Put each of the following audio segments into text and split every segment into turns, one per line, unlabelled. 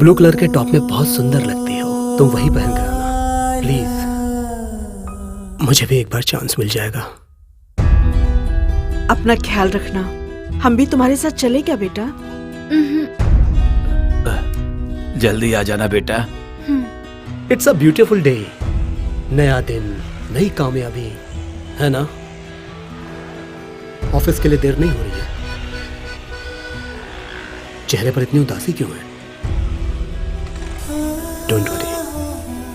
Blue colour के top में बहुत सुंदर लगती हो, तुम वही पहन कर आना प्लीज। मुझे भी एक बार चांस मिल जाएगा।
अपना ख्याल रखना, हम भी तुम्हारे साथ चले क्या बेटा?
जल्दी आ जाना बेटा।
इट्स अ ब्यूटीफुल डे, नया दिन, नई कामयाबी, है ना? ऑफिस के लिए देर नहीं हो रही है। चेहरे पर इतनी उदासी क्यों है? डोंट वरी,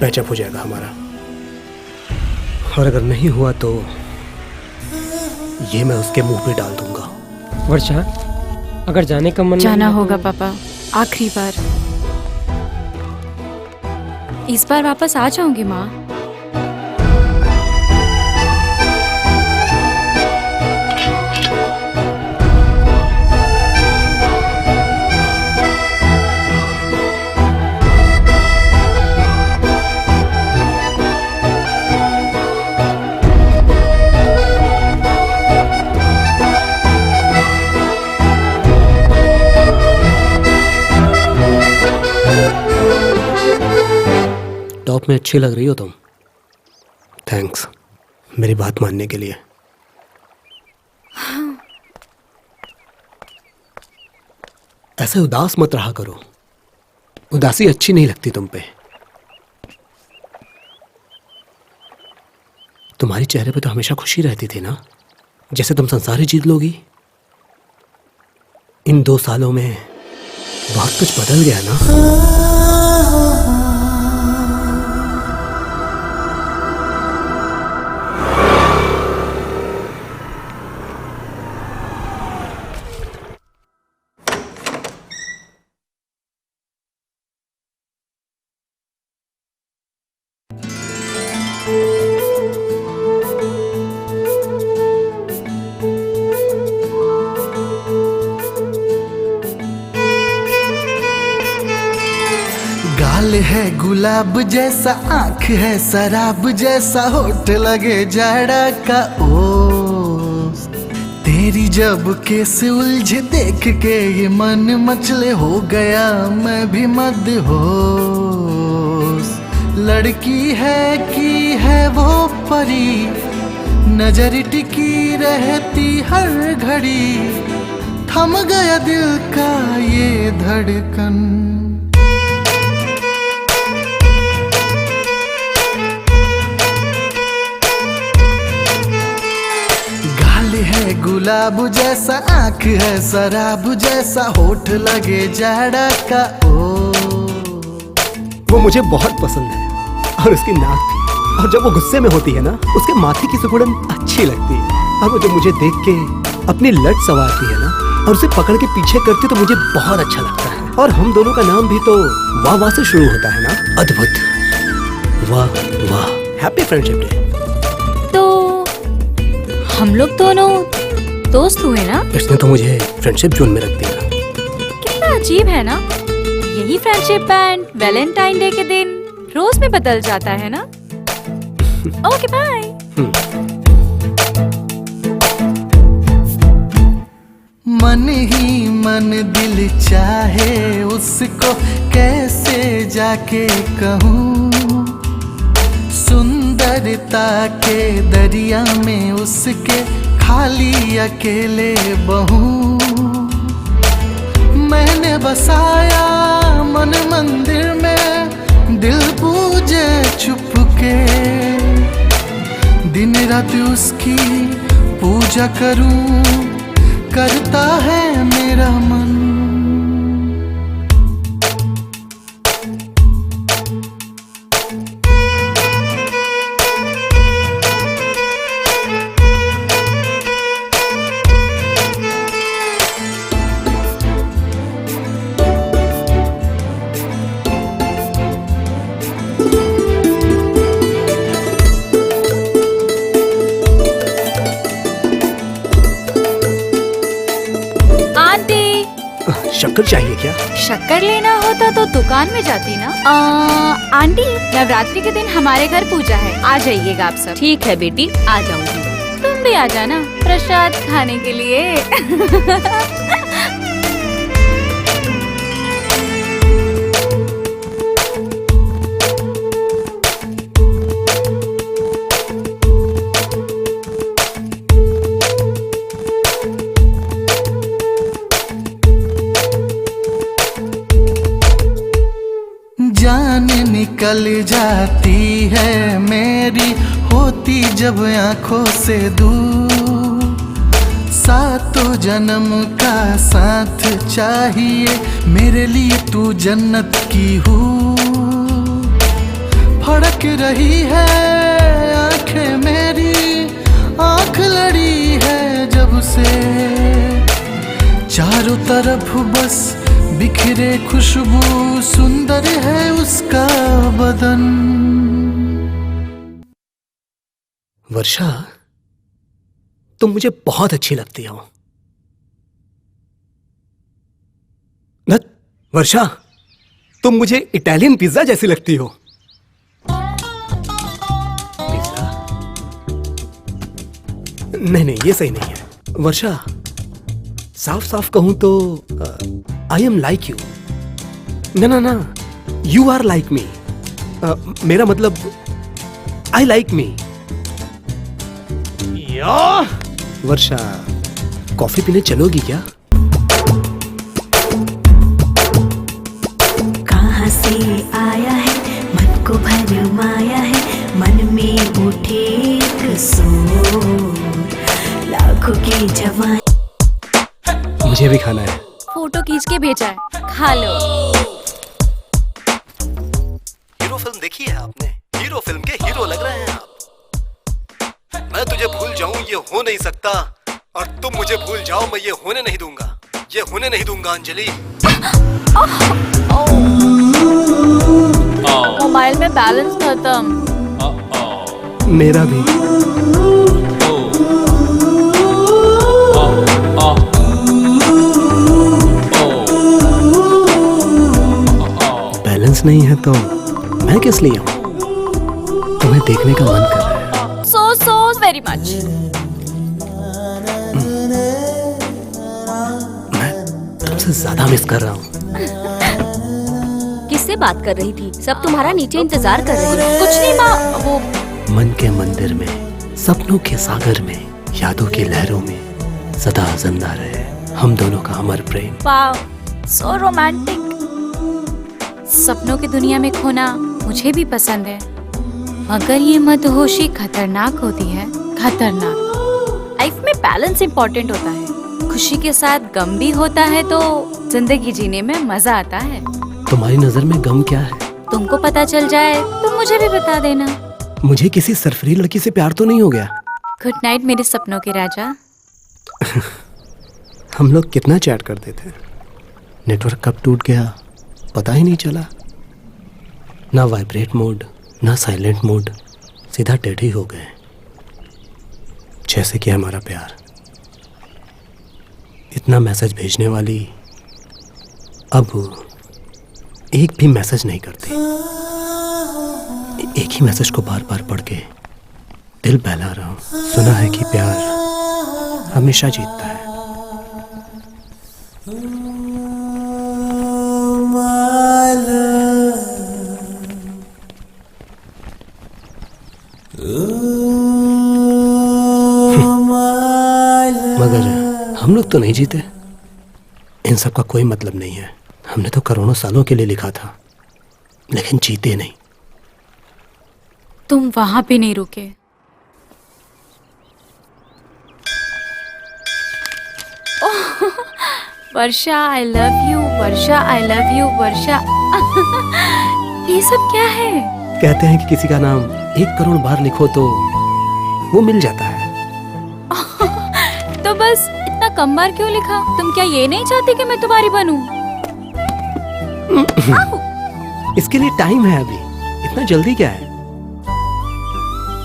पैचअप हो जाएगा हमारा। और अगर नहीं हुआ तो ये मैं उसके मुंह पे डाल दूंगा।
वर्षा, अगर जाने का मन
जाना होगा पापा, आखिरी बार। इस बार वापस आ जाऊंगी माँ।
टॉप में अच्छी लग रही हो तुम। थैंक्स मेरी बात मानने के लिए। ऐसे उदास मत रहा करो, उदासी अच्छी नहीं लगती तुम पे। तुम्हारी चेहरे पे तो हमेशा खुशी रहती थी ना, जैसे तुम संसार ही जीत लोगी। इन 2 सालों में बहुत कुछ बदल गया ना।
गाल है गुलाब जैसा, आंख है शराब जैसा, होठ लगे जाड़ा का ओस। तेरी जब केस उलझे देख के ये मन मचले, हो गया मैं भी मदहोश। लड़की है कि है वो परी, नजर टिकी रहती हर घड़ी। थम गया दिल का ये धड़कन। है गुलाब जैसा, आंख है शराब जैसा, होठ लगे जाड़ा का ओ।
वो मुझे बहुत पसंद है और उसकी नाक भी। और जब वो गुस्से में होती है ना, उसके माथे की सिकुड़न अच्छी लगती है। और वो जब मुझे देख के अपनी लट संवारती है ना और उसे पकड़ के पीछे करती तो मुझे बहुत अच्छा लगता है। और हम दोनों का नाम भी तो वाह वाह से शुरू होता है ना। अद्भुत, वाह वाह। Happy friendship day.
हम लोग दोनों दोस्त हुए ना?
इसने तो मुझे फ्रेंडशिप जोन में रख दिया।
कितना अजीब है ना, यही फ्रेंडशिप बैंड वैलेंटाइन डे के दिन रोज में बदल जाता है ना। Okay bye.
मन ही मन दिल चाहे उसको कैसे जाके कहूँ। सुंदरता के दरिया में उसके खाली अकेले बहूं। मैंने बसाया मन मंदिर में, दिल पूजे चुपके। दिन रात उसकी पूजा करूं, करता है मेरा मन।
शक्कर चाहिए क्या?
शक्कर लेना होता तो दुकान में जाती ना। आंटी, नवरात्रि के दिन हमारे घर पूजा है, आ जाइएगा आप सब।
ठीक है बेटी, आ जाऊंगी।
तुम भी आ जाना प्रसाद खाने के लिए।
जान निकल जाती है मेरी, होती जब आंखों से दूर। सातों जन्म का साथ चाहिए मेरे लिए, तू जन्नत की हूँ। फड़क रही है आंखें मेरी, आंख लड़ी है जब से, चारों तरफ बस बिखरे खुशबू, सुंदर है उसका बदन।
वर्षा, तुम मुझे बहुत अच्छी लगती हो। वर्षा, तुम मुझे इटालियन पिज्जा जैसी लगती हो। पिज्जा? नहीं, ये सही नहीं है। वर्षा, साफ साफ कहूं तो आई एम लाइक यू। ना, यू आर लाइक मी। मेरा मतलब I like me. Varsha, coffee पीने चलोगी क्या?
कहाँ से आया है, मन को भरमाया है, मन में उठे एक शोर, लाखों की जवान।
मुझे भी खाना है।
फोटो खींच के भेजा है, खा लो।
हीरो फिल्म देखी है आपने? हीरो फिल्म के हीरो लग रहे हैं आप। मैं तुझे भूल जाऊं ये हो नहीं सकता, और तुम मुझे भूल जाओ मैं ये होने नहीं दूंगा। ये होने नहीं दूंगा अंजलि।
मोबाइल में बैलेंस खत्म।
मेरा भी। बैलेंस नहीं है तो मैं किस लिए हूँ? तुम्हें देखने का मन कर रहा है।
So very much.
मैं तुमसे ज्यादा मिस कर रहा हूँ।
किससे बात कर रही थी? सब तुम्हारा नीचे इंतजार कर रहे हैं।
कुछ नहीं माँ, वो
मन के मंदिर में, सपनों के सागर में, यादों की लहरों में सदा जिंदा रहे हम दोनों का अमर प्रेम।
वाव, सो रोमांटिक। सपनों की दुनिया में खोना मुझे भी पसंद है, मगर ये मदहोशी खतरनाक होती है, खतरनाक। लाइफ में बैलेंस इम्पोर्टेंट होता है, खुशी के साथ गम भी होता है तो जिंदगी जीने में मजा आता है।
तुम्हारी नजर में गम क्या है?
तुमको पता चल जाए तो मुझे भी बता देना।
मुझे किसी सरफरी लड़की से प्यार तो नहीं हो गया?
गुड नाइट मेरे सपनों के राजा।
हम लोग कितना चैट करते थे, नेटवर्क कब टूट गया पता ही नहीं चला। ना वाइब्रेट मोड, ना साइलेंट मोड, सीधा डेड ही हो गए, जैसे कि हमारा प्यार। इतना मैसेज भेजने वाली अब एक भी मैसेज नहीं करती। एक ही मैसेज को बार बार पढ़ के दिल बहला रहा हूं। सुना है कि प्यार हमेशा जीतता है। मगर हम लोग तो नहीं जीते। इन सब का कोई मतलब नहीं है। हमने तो करोड़ों सालों के लिए लिखा था, लेकिन जीते नहीं।
तुम वहां पे नहीं रुके। Varsha I love you, Varsha I love you, Varsha. ये सब क्या है?
कहते हैं कि किसी का नाम 1 करोड़ बार लिखो तो वो मिल जाता है।
तो बस इतना कम बार क्यों लिखा? तुम क्या ये नहीं चाहती कि मैं तुम्हारी बनूं?
इसके लिए टाइम है अभी, इतना जल्दी क्या है?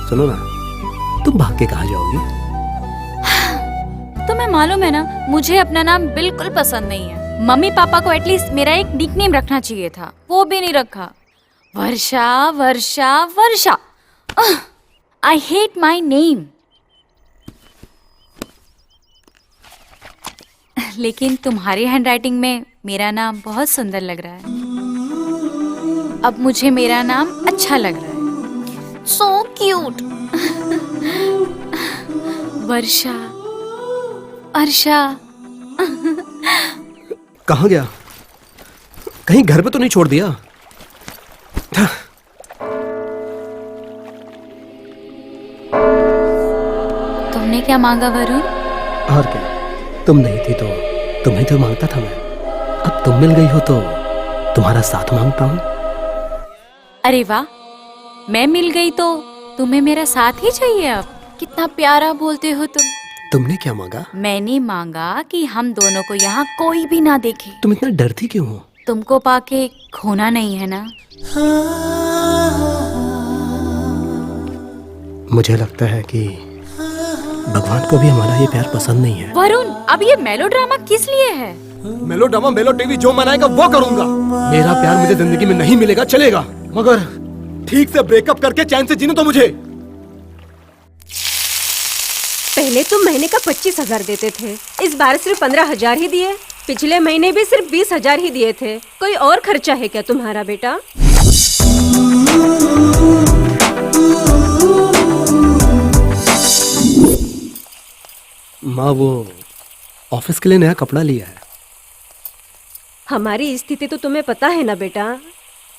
सुनो ना, तुम भाग के कहाँ जाओगी?
तुम्हें मालूम है ना, मुझे अपना नाम बिल्कुल पसंद नहीं है। मम्मी पापा को एटलीस्ट मेरा एक निकनेम रखना चाहिए था, वो भी नहीं रखा। Varsha Varsha Varsha. I hate my name. लेकिन तुम्हारी हैंडराइटिंग में मेरा नाम बहुत सुंदर लग रहा है। अब मुझे मेरा नाम अच्छा लग रहा है। So cute. वर्षा, अर्षा।
कहाँ गया? कहीं घर पे तो नहीं छोड़ दिया?
तुमने क्या मांगा वरुण?
और क्या, तुम नहीं थी तो तुम्हें जो मांगता था मैं, अब तुम मिल गई हो तो तुम्हारा साथ मांगता हूँ।
अरे वाह, मैं मिल गई तो तुम्हें मेरा साथ ही चाहिए अब। कितना प्यारा बोलते हो तुम।
तुमने क्या मांगा?
मैंने मांगा कि हम दोनों को यहाँ कोई भी ना देखे।
तुम इतना डरती क्यों हो?
तुमको पाके खोना नहीं है ना।
मुझे लगता है कि भगवान को भी हमारा ये प्यार पसंद नहीं है।
वरुण, अब ये मेलोड्रामा किस लिए है?
मेलोड्रामा मेलो टीवी जो मनाएगा वो करूंगा। मेरा प्यार मुझे जिंदगी में नहीं मिलेगा चलेगा, मगर ठीक से ब्रेकअप करके चैन से जीने तो मुझे।
पहले तुम महीने का 25,000 देते थे, इस बार सिर्फ 15,000 ही दिए। पिछले महीने भी सिर्फ 20,000 ही दिए थे। कोई और खर्चा है क्या तुम्हारा बेटा?
माँ, वो ऑफिस के लिए नया कपड़ा लिया है।
हमारी स्थिति तो तुम्हें पता है ना बेटा,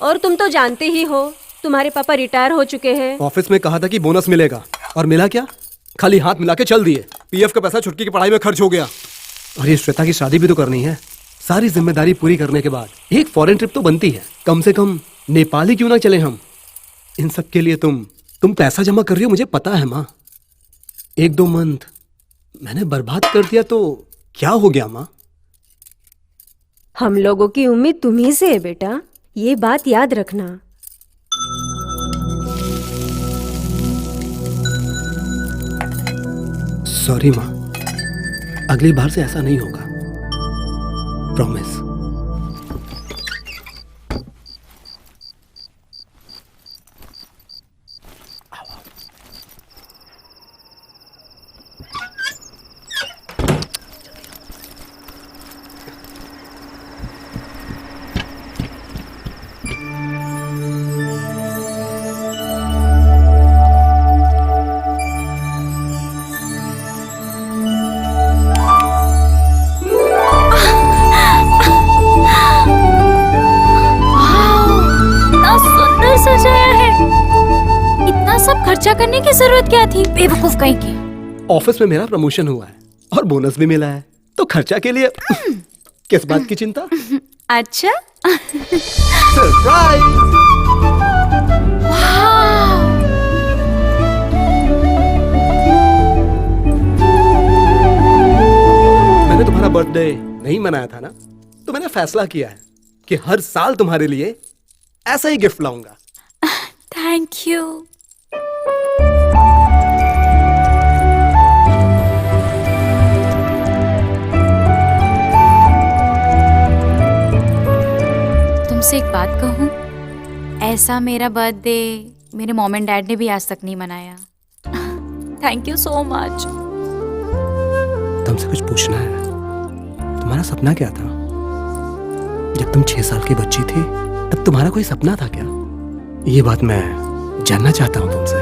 और तुम तो जानते ही हो तुम्हारे पापा रिटायर हो चुके हैं।
ऑफिस में कहा था कि बोनस मिलेगा, और मिला क्या? खाली हाथ मिला के चल दिए। पीएफ का पैसा छुटकी की पढ़ाई में खर्च हो गया। और ये श्वेता की शादी भी तो करनी है। सारी जिम्मेदारी पूरी करने के बाद एक फॉरेन ट्रिप तो बनती है, कम से कम नेपाल ही क्यों ना चले हम। इन सब के लिए तुम पैसा जमा कर रही हो, मुझे पता है माँ। 1-2 मंथ मैंने बर्बाद कर दिया तो क्या हो गया माँ?
हम लोगों की उम्मीद तुम्ही से है बेटा, ये बात याद रखना।
सॉरी माँ, अगली बार से ऐसा नहीं होगा, प्रॉमिस।
खर्चा करने की जरूरत क्या थी, बेवकूफ कहीं की।
ऑफिस में मेरा प्रमोशन हुआ है और बोनस भी मिला है, तो खर्चा के लिए किस बात की चिंता?
अच्छा।
सरप्राइज! मैंने तुम्हारा बर्थडे नहीं मनाया था ना, तो मैंने फैसला किया है कि हर साल तुम्हारे लिए ऐसा ही गिफ्ट लाऊंगा।
Thank you. तुमसे एक बात कहूं, ऐसा मेरा बर्थडे मेरे मॉम एंड डैड ने भी आज तक नहीं मनाया। Thank you so much.
तुमसे कुछ पूछना है। तुम्हारा सपना क्या था? जब तुम 6 साल की बच्ची थी तब तुम्हारा कोई सपना था क्या? ये बात मैं जानना चाहता हूँ तुमसे।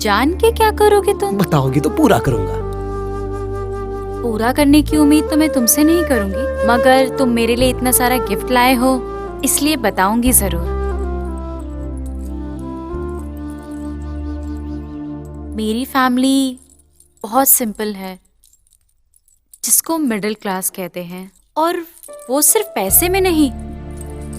जान के क्या करोगे तुम?
बताओगी तो पूरा करूंगा।
पूरा करने की उम्मीद तो मैं तुमसे नहीं करूंगी, मगर तुम मेरे लिए इतना सारा गिफ्ट लाए हो इसलिए बताऊंगी जरूर। मेरी फैमिली बहुत सिंपल है, जिसको मिडिल क्लास कहते हैं, और वो सिर्फ पैसे में नहीं,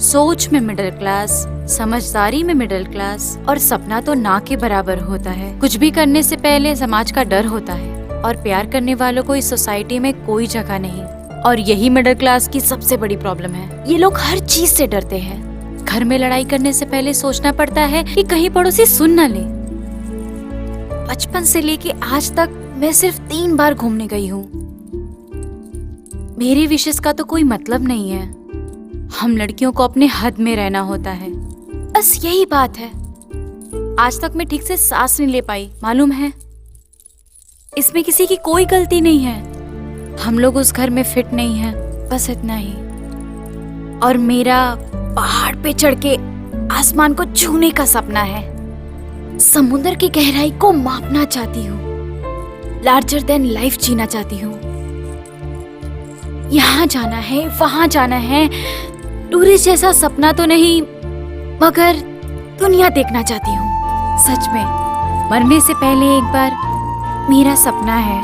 सोच में मिडिल क्लास, समझदारी में मिडिल क्लास, और सपना तो ना के बराबर होता है। कुछ भी करने से पहले समाज का डर होता है, और प्यार करने वालों को इस सोसाइटी में कोई जगह नहीं। और यही मिडिल क्लास की सबसे बड़ी प्रॉब्लम है। ये लोग हर चीज से डरते हैं। घर में लड़ाई करने से पहले सोचना पड़ता है कि कहीं पड़ोसी सुन न ले। बचपन से लेके आज तक मैं सिर्फ 3 बार घूमने गई हूँ। मेरी विशेष का तो कोई मतलब नहीं है। हम लड़कियों को अपने हद में रहना होता है, बस यही बात है। आज तक मैं ठीक से सांस नहीं ले पाई, मालूम है? इसमें किसी की कोई गलती नहीं है। हम लोग उस घर में फिट नहीं हैं, बस इतना ही। और मेरा पहाड़ पे चढ़ के आसमान को छूने का सपना है। समुद्र की गहराई को मापना चाहती हूँ, लार्जर देन लाइफ जीना चाहती हूँ। यहाँ जाना है, वहां जाना है, टूरिस्ट जैसा सपना तो नहीं, मगर दुनिया देखना चाहती हूँ। सच में मरने से पहले एक बार मेरा सपना है,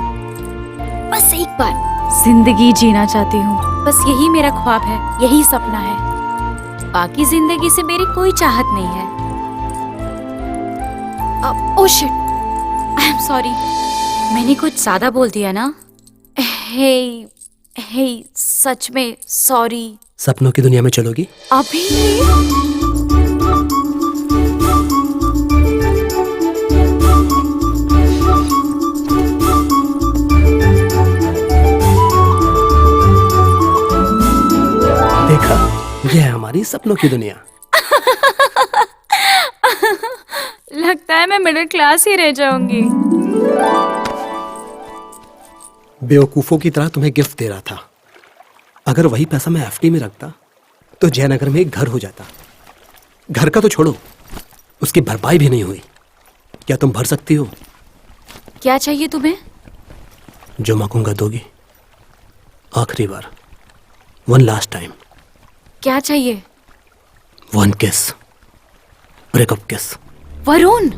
बस एक बार जिंदगी जीना चाहती हूँ। बस यही मेरा ख्वाब है, यही सपना है। बाकी जिंदगी से मेरी कोई चाहत नहीं है। Oh shit, I am sorry, मैंने कुछ ज्यादा बोल दिया ना। हे सच में सॉरी।
सपनों की दुनिया में चलोगी?
अभी
देखा, यह है हमारी सपनों की दुनिया।
लगता है मैं मिडिल क्लास ही रह जाऊंगी।
बेवकूफों की तरह तुम्हें गिफ्ट दे रहा था। अगर वही पैसा मैं एफडी में रखता तो जयनगर में एक घर हो जाता। घर का तो छोड़ो, उसकी भरपाई भी नहीं हुई। क्या तुम भर सकती हो?
क्या चाहिए तुम्हें?
जो मांगूंगा दोगी? आखिरी बार, वन लास्ट टाइम।
क्या चाहिए?
वन किस, ब्रेकअप किस।
वरुण,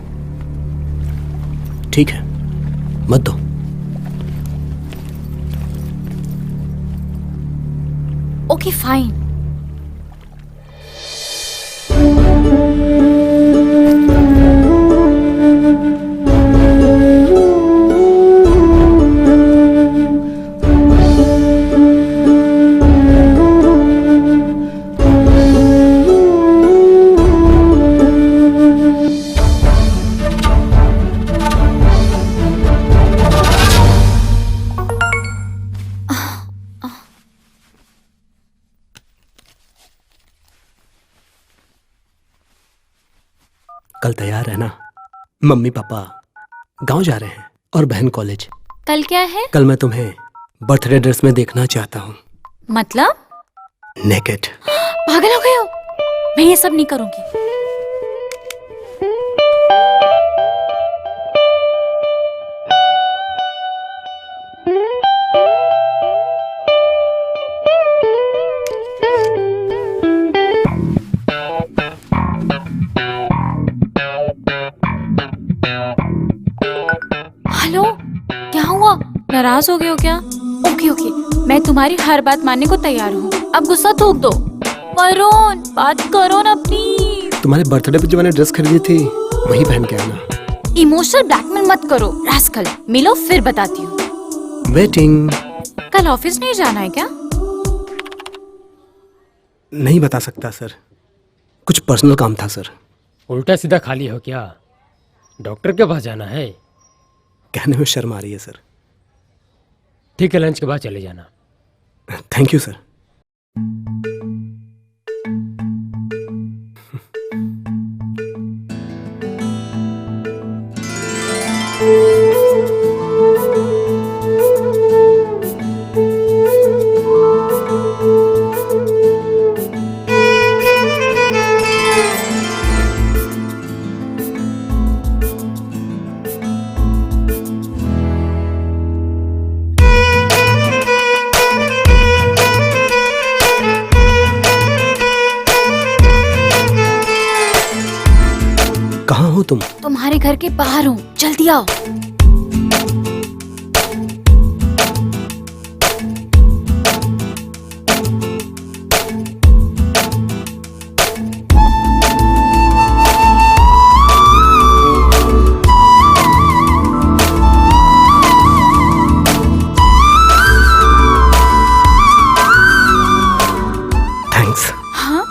ठीक है, मत दो।
Okay fine.
कल तैयार है ना? मम्मी पापा गांव जा रहे हैं और बहन कॉलेज।
कल क्या है?
कल मैं तुम्हें बर्थडे ड्रेस में देखना चाहता हूँ।
मतलब?
नेकेड।
पागल हो गए हो? मैं ये सब नहीं करूंगी। हेलो, क्या हुआ? नाराज हो गए हो क्या? ओके, मैं तुम्हारी हर बात मानने को तैयार हूँ। अब गुस्सा थूक दो। वरुण, बात करो ना प्लीज।
तुम्हारे बर्थडे पे जो मैंने ड्रेस खरीदी थी वही पहन के आना।
इमोशनल ब्लैकमेल मत करो रास्कल। मिलो फिर बताती हूँ।
वेटिंग।
कल ऑफिस नहीं जाना है क्या?
नहीं बता सकता सर, कुछ पर्सनल काम था सर।
उल्टा सीधा खाली हो क्या? डॉक्टर के पास जाना है?
कहने में शर्म आ रही है सर।
ठीक है, लंच के बाद चले जाना।
Thank you sir. कहाँ हो तुम?
तुम्हारे घर के बाहर हूँ, जल्दी आओ।
थैंक्स।
हाँ,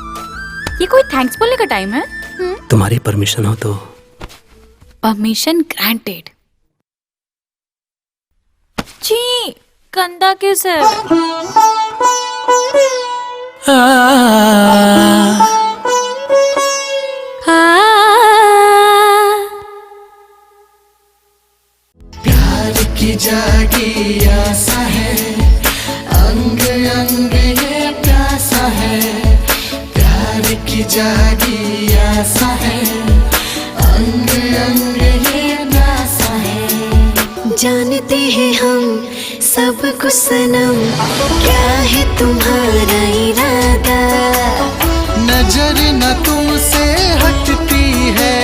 ये कोई थैंक्स बोलने का टाइम है?
तुम्हारी परमिशन हो तो।
Permission granted. जी, गंदा किस है?
प्यार की जागी आसा है, अंग अंग ये प्यासा है। प्यार की जागी आसा है, अंग अंग ये प्यासा है।
जानते हैं हम सबको सनम, क्या है तुम्हारा इरादा?
नजर न तुमसे हटती है,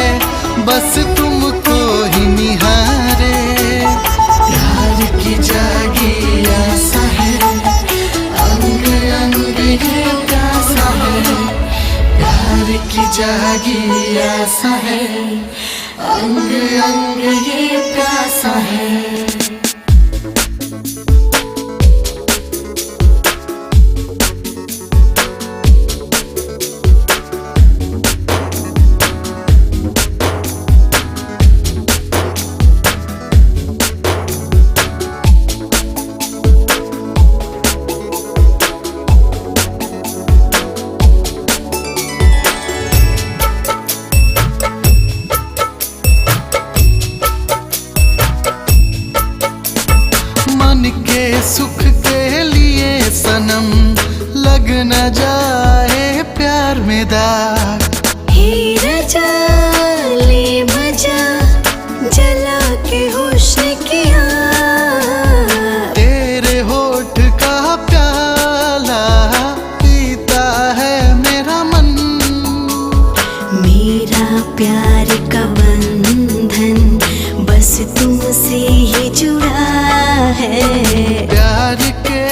बस तुमको ही निहारे। प्यार की जागी आसा है, अंग अंग ये प्यासा है। प्यार की जागी आसा है, अंग अंग ये प्यासा है। सुख के लिए सनम, लग न जाए प्यार में दाग।
हीरा जाले मजा, जला के हुस्न किया।
तेरे होठ का प्याला पीता है मेरा मन।
मेरा प्यार का बंधन बस तुमसे ही जुड़ा है।
प्यार के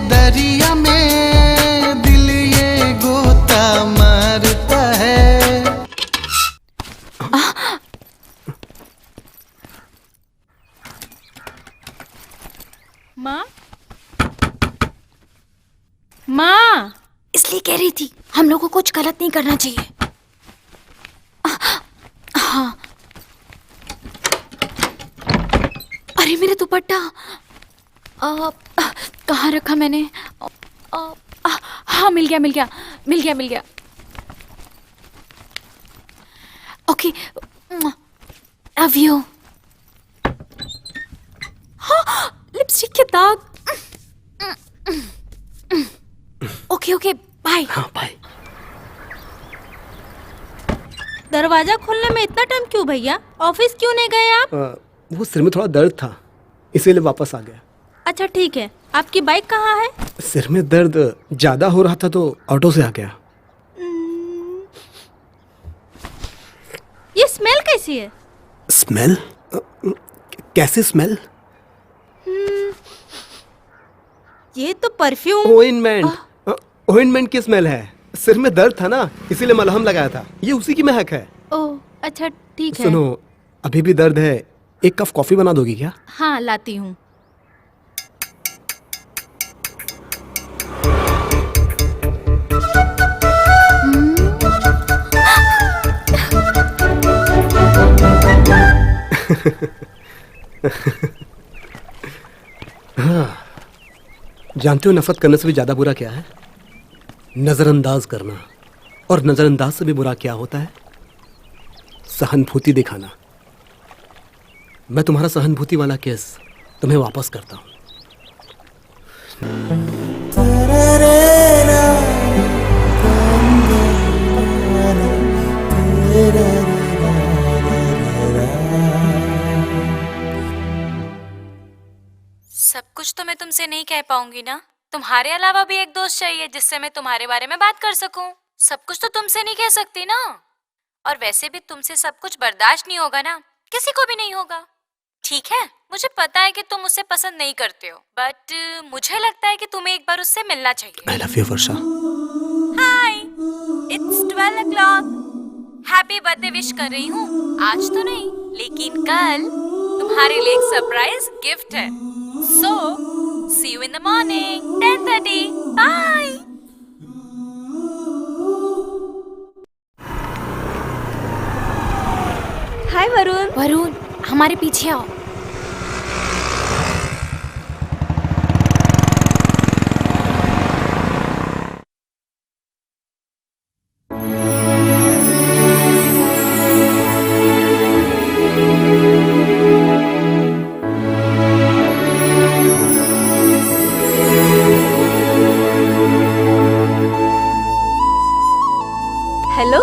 दरिया में दिल ये गोता मारता है।
माँ, माँ, इसलिए कह रही थी हम लोगों को कुछ गलत नहीं करना चाहिए। हाँ, अरे मेरा दुपट्टा कहाँ रखा मैंने? हाँ, मिल गया। Okay, love you. हाँ, लिपस्टिक के दाग। Okay, bye.
हाँ बाय।
दरवाजा खोलने में इतना टाइम क्यों भैया? ऑफिस क्यों नहीं गए आप?
वो सिर में थोड़ा दर्द था, इसीलिए वापस आ गया।
अच्छा ठीक है, आपकी बाइक कहाँ है?
सिर में दर्द ज्यादा हो रहा था तो ऑटो से आ गया।
ये स्मेल कैसी है?
स्मेल? कैसे स्मेल?
ये तो परफ्यूम।
ओइंटमेंट की स्मेल है। सिर में दर्द था ना, इसीलिए मलहम लगाया था। ये उसी की महक है।
ओह अच्छा ठीक है।
सुनो, अभी भी दर्द है, एक कप कॉफी बना दोगी क्या?
हाँ लाती हूँ।
हाँ, जानते हो नफरत करने से भी ज्यादा बुरा क्या है? नजरअंदाज करना। और नजरअंदाज से भी बुरा क्या होता है? सहानुभूति दिखाना। मैं तुम्हारा सहानुभूति वाला केस तुम्हें वापस करता हूं।
सब कुछ तो मैं तुमसे नहीं कह पाऊंगी ना। तुम्हारे अलावा भी एक दोस्त चाहिए जिससे मैं तुम्हारे बारे में बात कर सकूं। सब कुछ तो तुमसे नहीं कह सकती ना। और वैसे भी तुमसे सब कुछ बर्दाश्त नहीं होगा ना, किसी को भी नहीं होगा। ठीक है, मुझे पता है कि तुम उसे पसंद नहीं करते हो, बट मुझे लगता है कि तुम्हें एक बार उससे मिलना चाहिए।
I love you, Varsha.
Hi, it's 12 o'clock। Happy birthday wish कर रही हूँ। आज तो नहीं, लेकिन कल तुम्हारे लिए एक सरप्राइज गिफ्ट है। So, see you in the morning, 10:30. Bye.
हाय
वरुण, हमारे पीछे आओ।
हेलो,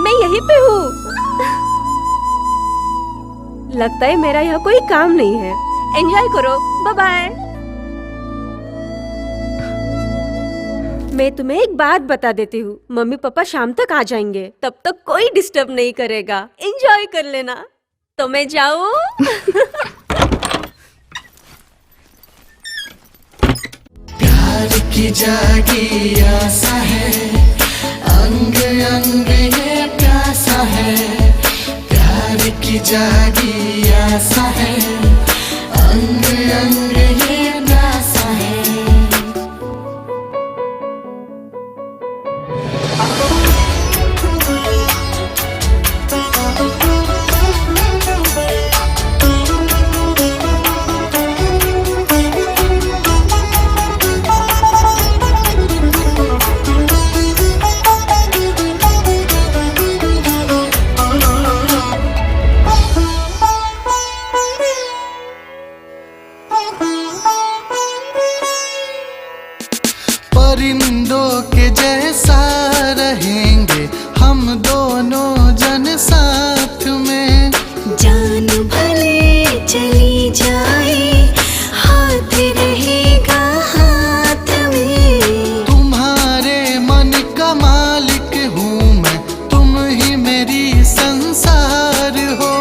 मैं यहीं पे हूँ। लगता है मेरा यहाँ कोई काम नहीं है, एंजॉय करो, बाय बाय। मैं तुम्हें एक बात बता देती हूँ, मम्मी पापा शाम तक आ जाएंगे, तब तक कोई डिस्टर्ब नहीं करेगा, एंजॉय कर लेना। तो मैं जाऊँ?
प्यार की जागी आसा है, अंग अंग ये प्यासा है। प्यार की जागी आसा है, अंग अंग ये प्यासा है। परिंदों के जैसा रहेंगे हम दोनों जन साथ में।
जान भले चली जाए, हाथ रहेगा हाथ में।
तुम्हारे मन का मालिक हूँ मैं, तुम ही मेरी संसार हो।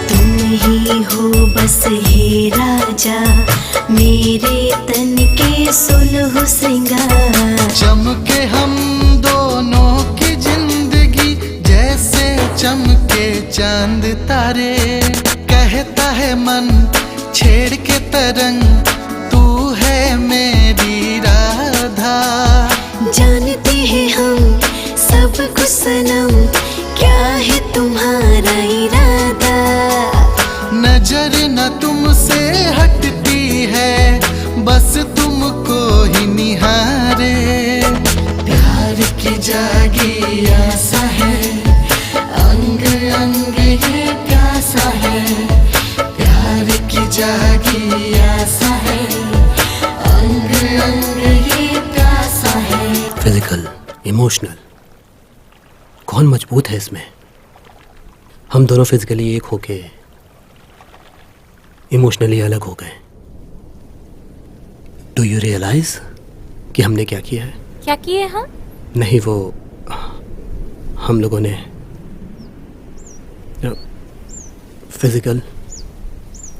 तुम ही हो बस हे राजा, मेरे तन के सुलह श्रृंगार।
चमके हम दोनों की जिंदगी जैसे चमके चांद तारे। कहता है मन छेड़ के तरंग, तू है मेरी राधा।
जानते हैं हम सब कुछ सनम, क्या है तुम्हारा इरादा।
नजर न तुमसे हटती है, बस तुमको ही निहारे। प्यार की जागी आसा है, अंग अंग ये प्यासा है। प्यार की जागी आसा है, अंग अंग ये प्यासा है।
फिजिकल, इमोशनल, कौन मजबूत है इसमें? हम दोनों फिजिकली एक होके इमोशनली अलग हो गए। डू यू रियलाइज कि हमने क्या किया है?
क्या किए हम?
नहीं, वो हम लोगों ने फिजिकल।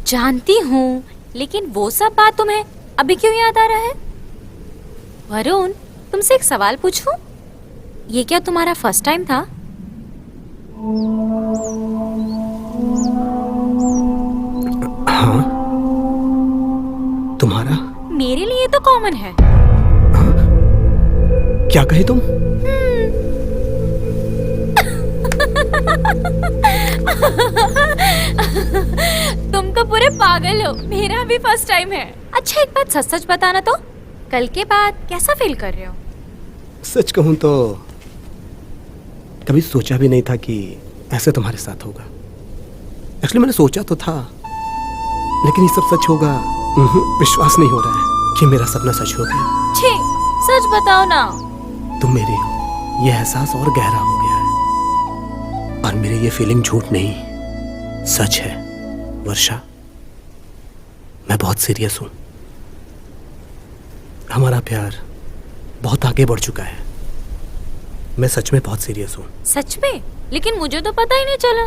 जानती हूँ, लेकिन वो सब बात तुम्हें अभी क्यों याद आ रहा है? वरुण, तुमसे एक सवाल पूछूं? ये क्या तुम्हारा फर्स्ट टाइम था?
हाँ, तुम्हारा?
मेरे लिए तो कॉमन है।
क्या कहे तुम?
तुम तो पूरे पागल हो, मेरा भी फर्स्ट टाइम है। अच्छा एक बात सच सच बताना तो, कल के बाद कैसा फील कर रहे हो?
सच कहूं तो कभी सोचा भी नहीं था कि ऐसे तुम्हारे साथ होगा। एक्चुअली मैंने सोचा तो था, लेकिन ये सब सच होगा विश्वास नहीं हो रहा है कि मेरा सपना सच हो गया।
छी, सच बताओ ना।
तुम मेरी हो, ये एहसास और गहरा हो गया है। और मेरी ये फीलिंग झूठ नहीं, सच है। वर्षा, मैं बहुत सीरियस हूं। हमारा प्यार बहुत आगे बढ़ चुका है। मैं सच में बहुत सीरियस हूं।
सच में? लेकिन मुझे तो पता ही नहीं चला।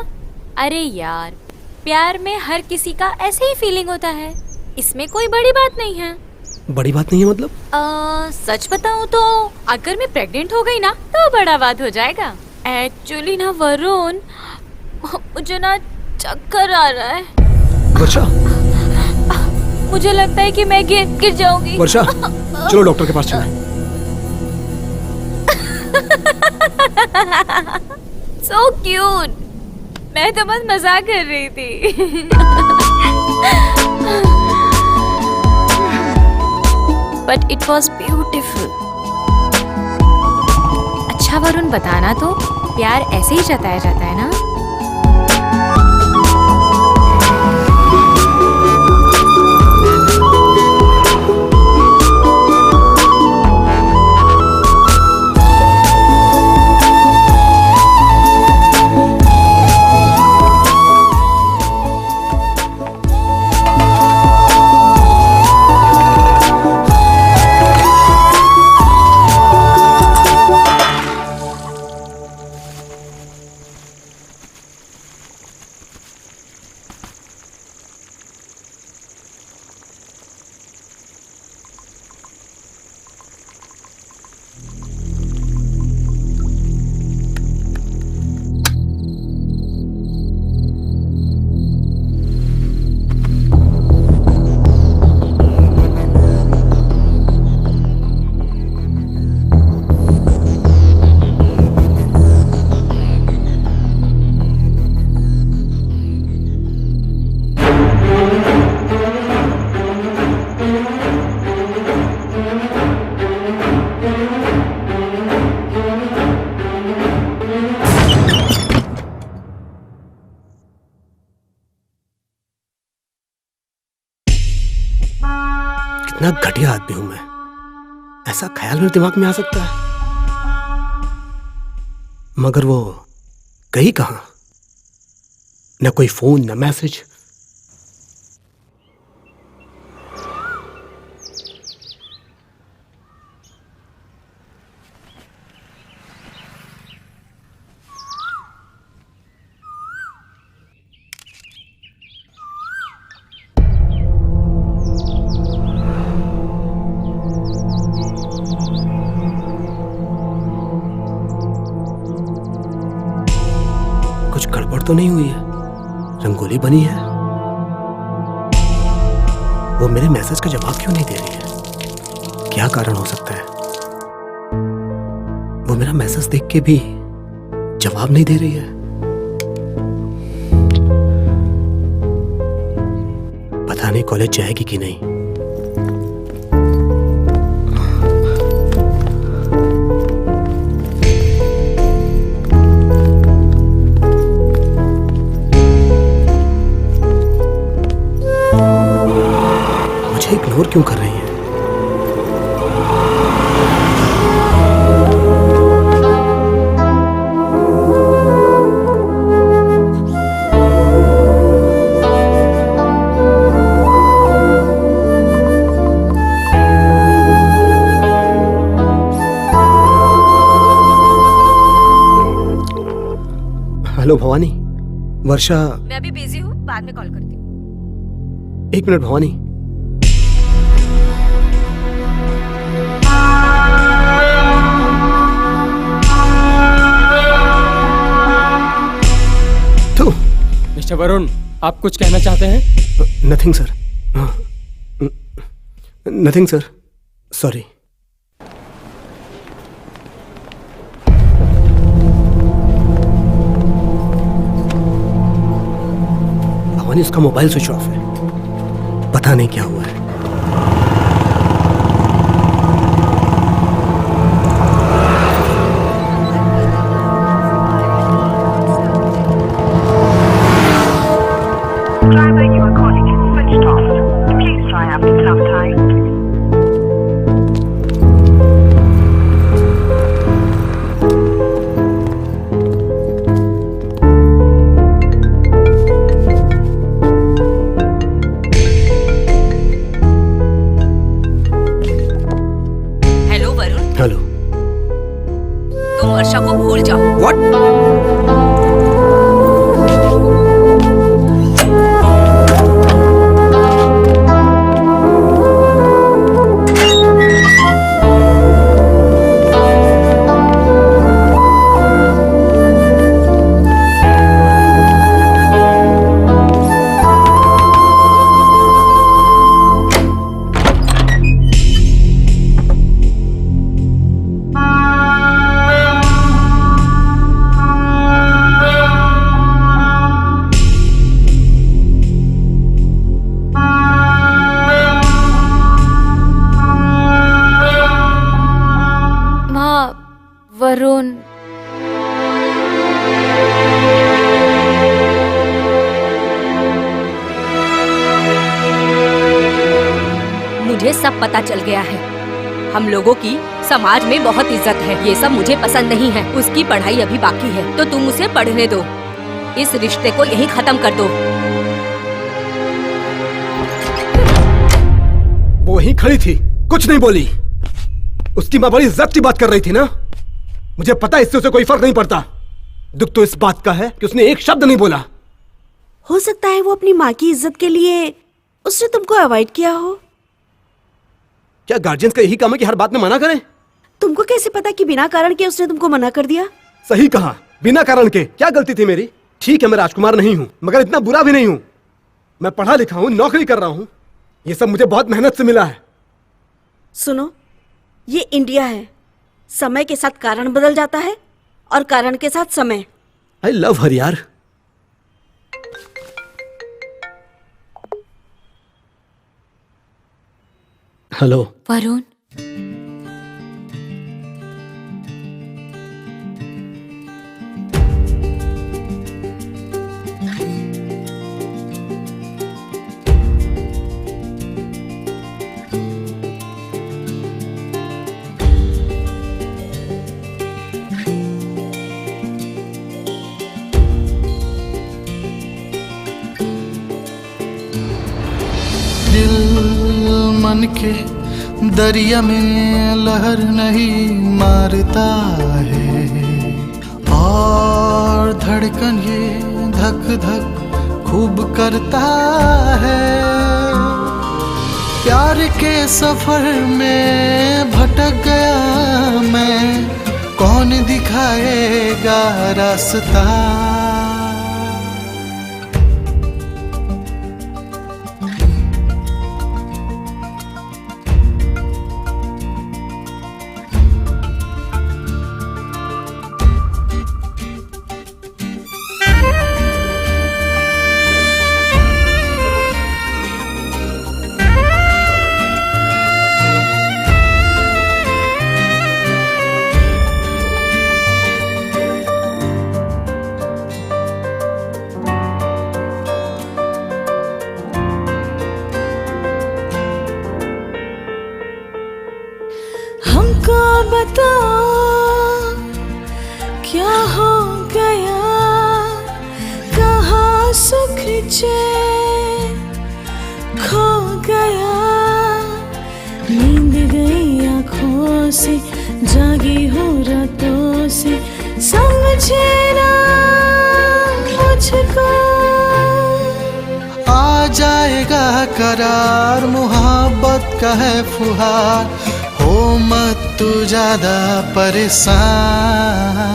अरे यार, प्यार में हर किसी का ऐसे ही फीलिंग होता है, इसमें कोई बड़ी बात नहीं है।
बड़ी बात नहीं है मतलब?
सच बताऊं तो अगर मैं प्रेग्नेंट हो गई ना तो बड़ा बात हो जाएगा। एक्चुअली ना वरुण, मुझे ना चक्कर आ रहा है।
वर्षा,
मुझे लगता है कि मैं गिर जाऊंगी।
वर्षा, चलो डॉक्टर के पास चलें।
So cute. मैं तो बस मजाक कर रही थी। But it was beautiful. अच्छा वरुण, बताना तो, प्यार ऐसे ही जताया जाता है ना?
कितना घटिया आदमी हूं मैं, ऐसा ख्याल मेरे दिमाग में आ सकता है? मगर वो गई कहां? न कोई फोन न मैसेज। कुछ गड़बड़ तो नहीं हुई है? रंगोली बनी है? वो मेरे मैसेज का जवाब क्यों नहीं दे रही है? क्या कारण हो सकता है? वो मेरा मैसेज देख के भी जवाब नहीं दे रही है। पता नहीं कॉलेज जाएगी कि नहीं। इग्नोर क्यों कर रही है? हेलो भवानी, वर्षा।
मैं अभी बिजी हूँ, बाद में कॉल करती हूँ।
1 मिनट भवानी।
मिस्टर वरुण, आप कुछ कहना चाहते हैं?
Nothing sir. Nothing sir, sorry. Bhavani, उसका मोबाइल स्विच ऑफ है, पता नहीं क्या हुआ है।
Driver you are calling is switched off. Please try after some time.
Hello Varun,
hello.
तुम वर्षा को भूल जाओ।
व्हाट?
वरुण,
मुझे सब पता चल गया है। हम लोगों की समाज में बहुत इज्जत है। ये सब मुझे पसंद नहीं है। उसकी पढ़ाई अभी बाकी है, तो तुम उसे पढ़ने दो। इस रिश्ते को यहीं खत्म कर दो।
वो वहीं खड़ी थी, कुछ नहीं बोली। उसकी माँ बड़ी इज्जत की बात कर रही थी ना। मुझे पता है इससे उसे कोई फर्क नहीं पड़ता। दुख तो इस बात का है कि उसने एक शब्द नहीं बोला।
हो सकता है वो अपनी माँ की इज्जत के लिए उसने तुमको अवॉइड किया हो।
क्या गार्जियंस का यही काम है कि हर बात में मना करें?
तुमको कैसे पता कि बिना कारण के उसने तुमको मना कर दिया?
सही कहा, बिना कारण के। क्या गलती थी मेरी? ठीक है, मैं राजकुमार नहीं हूं, मगर इतना बुरा भी नहीं हूं। मैं पढ़ा लिखा हूं, नौकरी कर रहा हूं। ये सब मुझे बहुत मेहनत से मिला है।
सुनो, ये इंडिया है। समय के साथ कारण बदल जाता है और कारण के साथ समय।
आई लव हर यार। हेलो
वरुण,
बन के दरिया में लहर नहीं मारता है, और धड़कन ये धक धक खूब करता है। प्यार के सफर में भटक गया मैं, कौन दिखाएगा रास्ता।
हमको बता क्या हो गया, कहाँ सुख चैन खो गया। नींद गई आँखों से, जागी हो रातों से, समझे ना मुझको।
आ जाएगा करार, मुहब्बत का है फुहार, हो मत तू ज्यादा परेशान।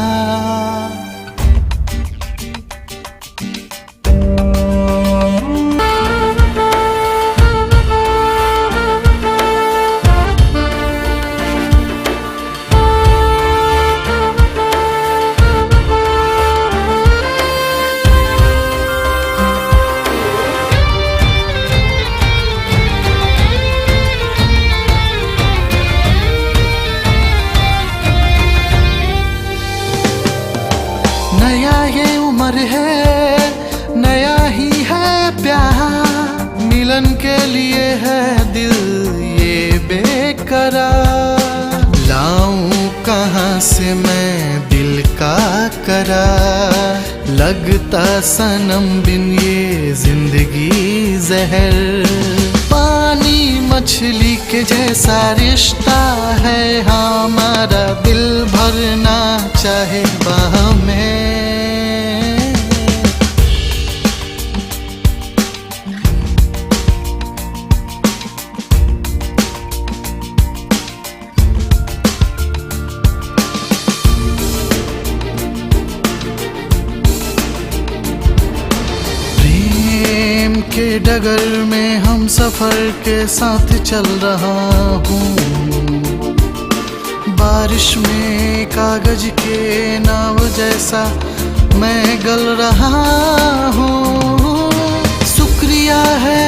नया ये उम्र है, नया ही है प्यार, मिलन के लिए है दिल ये बेकरार। लाऊं कहाँ से मैं दिल का करार, लगता सनम बिन ये जिंदगी जहर। पानी मछली के जैसा रिश्ता है हमारा, दिल भरना चाहे बाह में। प्रेम के डगर में हम सफर के साथ चल रहा हूँ, बारिश में कागज के नाव जैसा मैं गल रहा हूँ। शुक्रिया है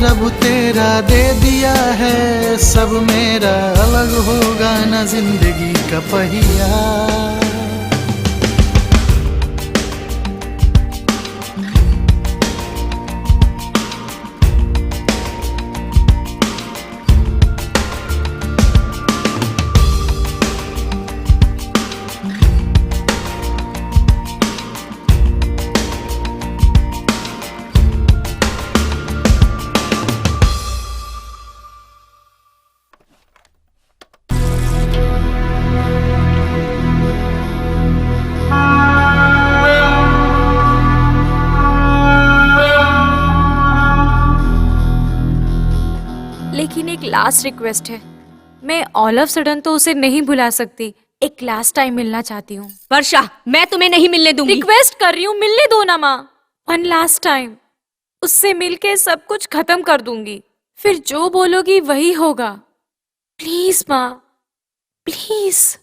रब तेरा, दे दिया है सब मेरा, अलग होगा ना जिंदगी का पहिया।
लेकिन एक लास्ट रिक्वेस्ट है, मैं ऑल ऑफ सडन तो उसे नहीं भुला सकती, एक लास्ट टाइम मिलना चाहती हूँ।
वर्षा, मैं तुम्हें नहीं मिलने दूंगी।
रिक्वेस्ट कर रही हूँ, मिलने दो ना माँ। वन लास्ट टाइम उससे मिलके सब कुछ खत्म कर दूंगी, फिर जो बोलोगी वही होगा। प्लीज माँ, प्लीज।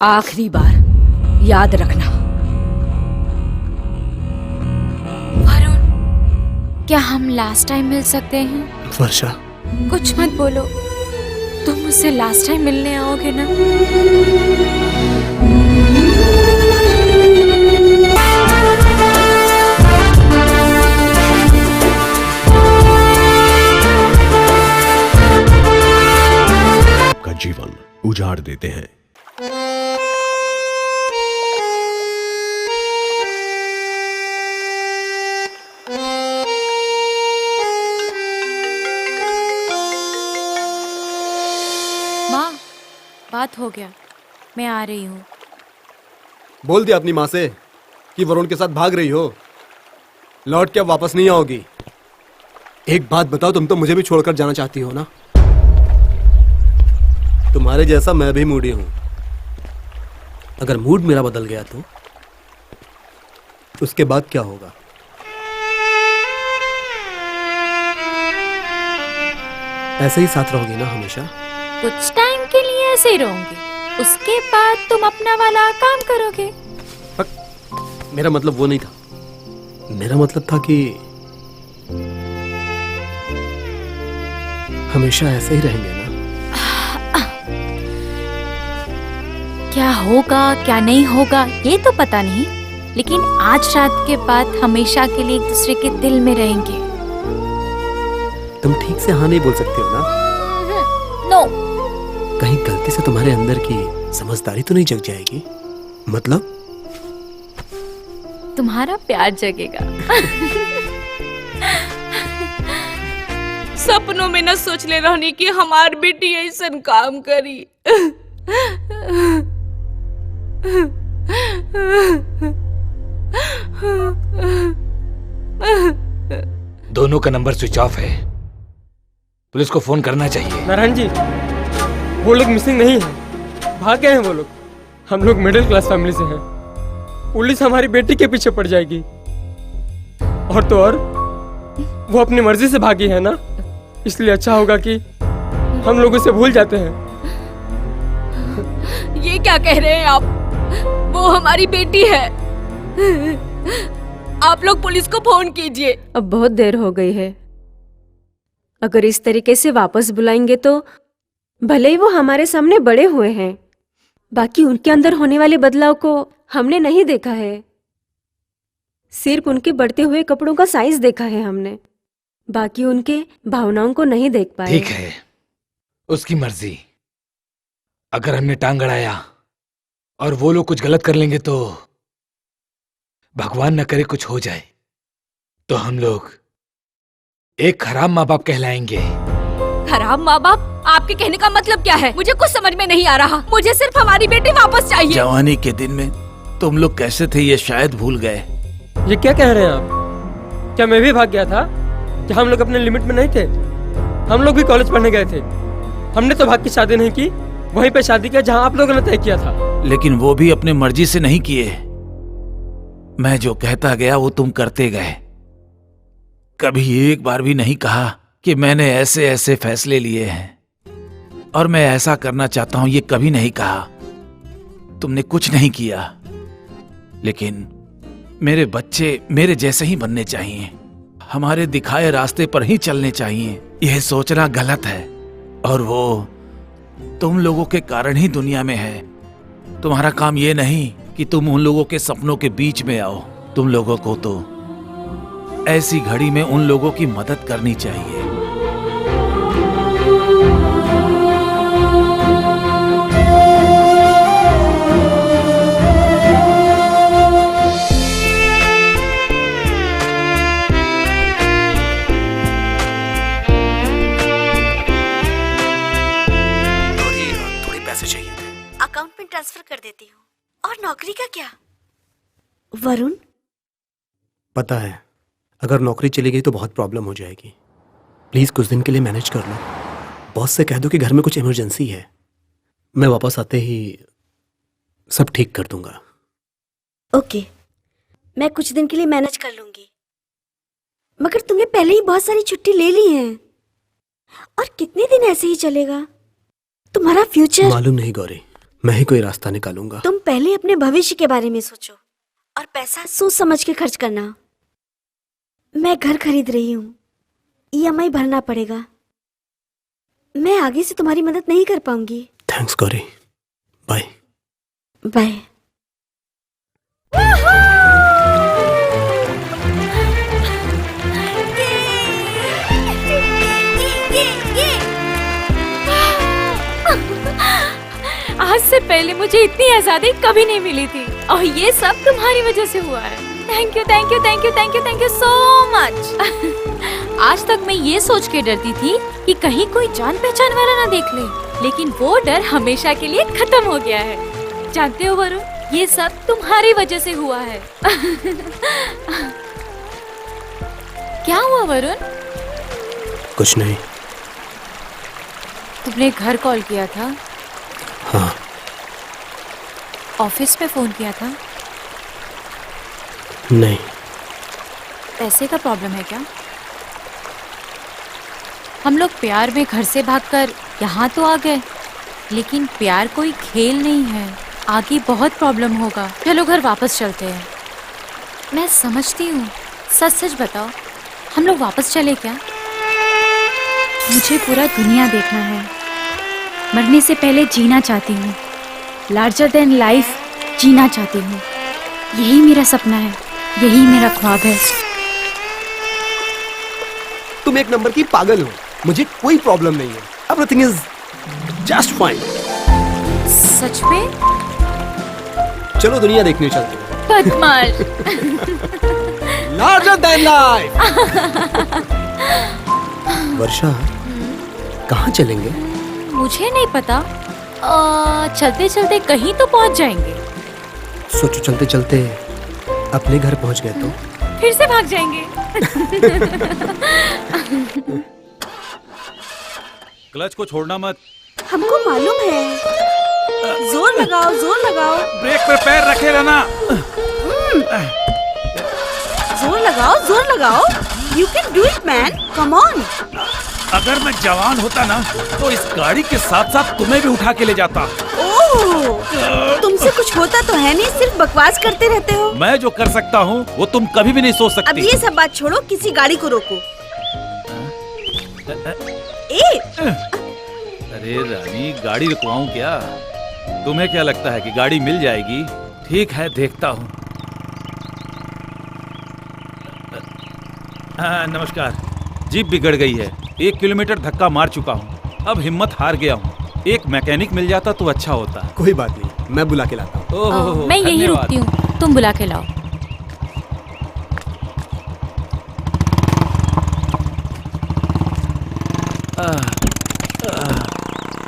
आखिरी बार याद रखना।
वरुण, क्या हम लास्ट टाइम मिल सकते हैं?
वर्षा,
कुछ मत बोलो, तुम मुझसे लास्ट टाइम मिलने आओगे ना?
आपका जीवन उजाड़ देते हैं।
बात हो गया, मैं आ रही हूँ।
बोल दिया अपनी माँ से कि वरुण के साथ भाग रही हो, लौट के अब वापस नहीं आओगी। एक बात बताओ, तुम तो मुझे भी छोड़कर जाना चाहती हो ना? तुम्हारे जैसा मैं भी मूडी हूं। अगर मूड मेरा बदल गया तो उसके बाद क्या होगा? ऐसे ही साथ रहोगी ना हमेशा?
कुछ टाइम के लिए ऐसे ही रहूंगी, उसके बाद तुम अपना वाला काम करोगे।
मेरा मतलब वो नहीं था। मेरा मतलब था कि हमेशा ऐसे ही रहेंगे ना?
क्या होगा क्या नहीं होगा ये तो पता नहीं, लेकिन आज रात के बाद हमेशा के लिए एक दूसरे के दिल में रहेंगे।
तुम ठीक से हाँ नहीं बोल सकते हो ना?
नो।
कहीं गलती से तुम्हारे अंदर की समझदारी तो नहीं जग जाएगी? मतलब
तुम्हारा प्यार जगेगा।
सपनों में न सोच ले रहनी कि हमार बेटी ऐसा काम करी।
दोनों का नंबर स्विच ऑफ है, पुलिस को फोन करना चाहिए।
नारायण जी, वो लोग मिसिंग नहीं है, भाग गए हैं वो लोग। हम लोग मिडिल क्लास फैमिली से हैं, पुलिस हमारी बेटी के पीछे पड़ जाएगी। और तो और वो अपनी मर्जी से भागी है ना, इसलिए अच्छा होगा कि हम लोग उसे भूल जाते हैं।
ये क्या कह रहे हैं आप? वो हमारी बेटी है। आप लोग पुलिस को फोन कीजिए।
अब बहुत देर हो गई है। अगर इस तरीके से वापस बुलाएंगे तो भले ही वो हमारे सामने बड़े हुए हैं, बाकी उनके अंदर होने वाले बदलाव को हमने नहीं देखा है। सिर्फ उनके बढ़ते हुए कपड़ों का साइज देखा है हमने, बाकी उनके भावनाओं को नहीं देख पाए।
ठीक है, उसकी मर्जी। अगर हमने टांग अड़ाया और वो लोग कुछ गलत कर लेंगे तो भगवान न करे कुछ हो जाए तो हम लोग एक खराब माँ बाप कहलाएंगे।
खराब माँ बाप? आपके कहने का मतलब क्या है? मुझे कुछ समझ में नहीं आ रहा। मुझे सिर्फ हमारी बेटी वापस चाहिए।
जवानी के दिन में तुम लोग कैसे थे ये शायद भूल गए।
ये क्या कह रहे हैं आप? क्या मैं भी भाग गया था? क्या हम लोग अपने लिमिट में नहीं थे? हम लोग भी कॉलेज पढ़ने गए थे। हमने तो भाग की शादी नहीं की, वहीं पे शादी किया जहां आप लोगों ने तय किया था।
लेकिन वो भी अपने मर्जी से नहीं किए। मैं जो कहता गया वो तुम करते गए। कभी एक बार भी नहीं कहा कि मैंने ऐसे ऐसे फैसले लिए हैं और मैं ऐसा करना चाहता हूं, ये कभी नहीं कहा। तुमने कुछ नहीं किया, लेकिन मेरे बच्चे मेरे जैसे ही बनने चाहिए, हमारे दिखाए रास्ते पर ही चलने चाहिए। यह सोचना गलत है और वो तुम लोगों के कारण ही दुनिया में है। तुम्हारा काम ये नहीं कि तुम उन लोगों के सपनों के बीच में आओ। तुम लोगों को तो ऐसी घड़ी में उन लोगों की मदद करनी चाहिए। थोड़े पैसे चाहिए थे।
अकाउंट में ट्रांसफर कर देती हूँ। और नौकरी का क्या? वरुण,
पता है अगर नौकरी चली गई तो बहुत प्रॉब्लम हो जाएगी। प्लीज कुछ दिन के लिए मैनेज कर लो। बॉस से कह दो कि घर में कुछ इमरजेंसी है। मैं वापस आते ही सब ठीक कर दूंगा।
ओके, मैं कुछ दिन के लिए मैनेज कर लूंगी। मगर तुमने पहले ही बहुत सारी छुट्टी ले ली है, और कितने दिन ऐसे ही चलेगा? तुम्हारा फ्यूचर
मालूम नहीं गौरी, मैं ही कोई रास्ता निकालूंगा।
तुम पहले अपने भविष्य के बारे में सोचो और पैसा सोच समझ के खर्च करना। मैं घर खरीद रही हूँ, EMI भरना पड़ेगा। मैं आगे से तुम्हारी मदद नहीं कर पाऊंगी।
Thanks Gauri, bye
bye.
आज से पहले मुझे इतनी आजादी कभी नहीं मिली थी, और ये सब तुम्हारी वजह से हुआ है। Thank you thank you thank you thank you thank you so much. आज तक मैं ये सोच के डरती थी कि कहीं कोई जान पहचान वाला ना देख ले, लेकिन वो डर हमेशा के लिए खत्म हो गया है। जानते हो वरुण, ये सब तुम्हारी वजह से हुआ है। क्या हुआ वरुण?
कुछ नहीं।
तुमने घर कॉल किया था?
हाँ।
ऑफिस में फोन किया था?
नहीं।
पैसे का प्रॉब्लम है क्या? हम लोग प्यार में घर से भागकर यहाँ तो आ गए, लेकिन प्यार कोई खेल नहीं है, आगे बहुत प्रॉब्लम होगा। चलो घर वापस चलते हैं। मैं समझती हूँ, सच सच बताओ, हम लोग वापस चले क्या? मुझे पूरा दुनिया देखना है, मरने से पहले जीना चाहती हूँ, लार्जर देन लाइफ जीना चाहती हूँ। यही मेरा सपना है, यही मेरा ख्वाब है।
तुम एक नंबर की पागल हो, मुझे कोई प्रॉब्लम नहीं है। Everything is just fine.
सच में?
चलो दुनिया देखने चलते हैं।
बदमाश।
Larger than life. वर्षा, कहाँ चलेंगे?
मुझे नहीं पता, चलते चलते कहीं तो पहुंच जाएंगे।
सोचो चलते चलते अपने घर पहुंच गए तो?
फिर से भाग जाएंगे।
क्लच को छोड़ना मत।
हमको मालूम है। जोर लगाओ, जोर लगाओ।
ब्रेक पे पैर रखे रहना।
जोर लगाओ, जोर लगाओ। You can do it, man. Come on.
अगर मैं जवान होता ना तो इस गाड़ी के साथ साथ तुम्हें भी उठा के ले जाता।
ओह, तुमसे कुछ होता तो है नहीं, सिर्फ बकवास करते रहते हो।
मैं जो कर सकता हूँ वो तुम कभी भी नहीं सोच
अब
सकती।
ये सब बात छोड़ो, किसी गाड़ी को रोको। ए,
अरे रानी, गाड़ी रुकवाऊं क्या? तुम्हें क्या लगता है कि गाड़ी मिल जाएगी? ठीक है, देखता हूँ। नमस्कार। जीप बिगड़ गई है, 1 किलोमीटर धक्का मार चुका हूँ, अब हिम्मत हार गया हूँ। एक मैकेनिक मिल जाता तो अच्छा होता।
कोई बात नहीं, मैं बुला के लाता हूँ।
ओह,
मैं यही
धन्यवाद।
रुकती हूँ, तुम बुला के लाओ।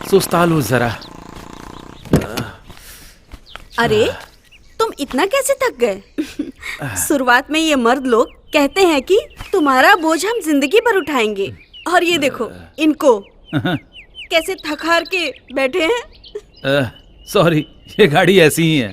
सुस्ता जरा।
अरे तुम इतना कैसे थक गए? शुरुआत में ये मर्द लोग कहते हैं कि तुम्हारा बोझ हम जिंदगी भर उठाएंगे, और ये देखो इनको कैसे थक हार के बैठे हैं।
सॉरी, ये गाड़ी ऐसी ही है।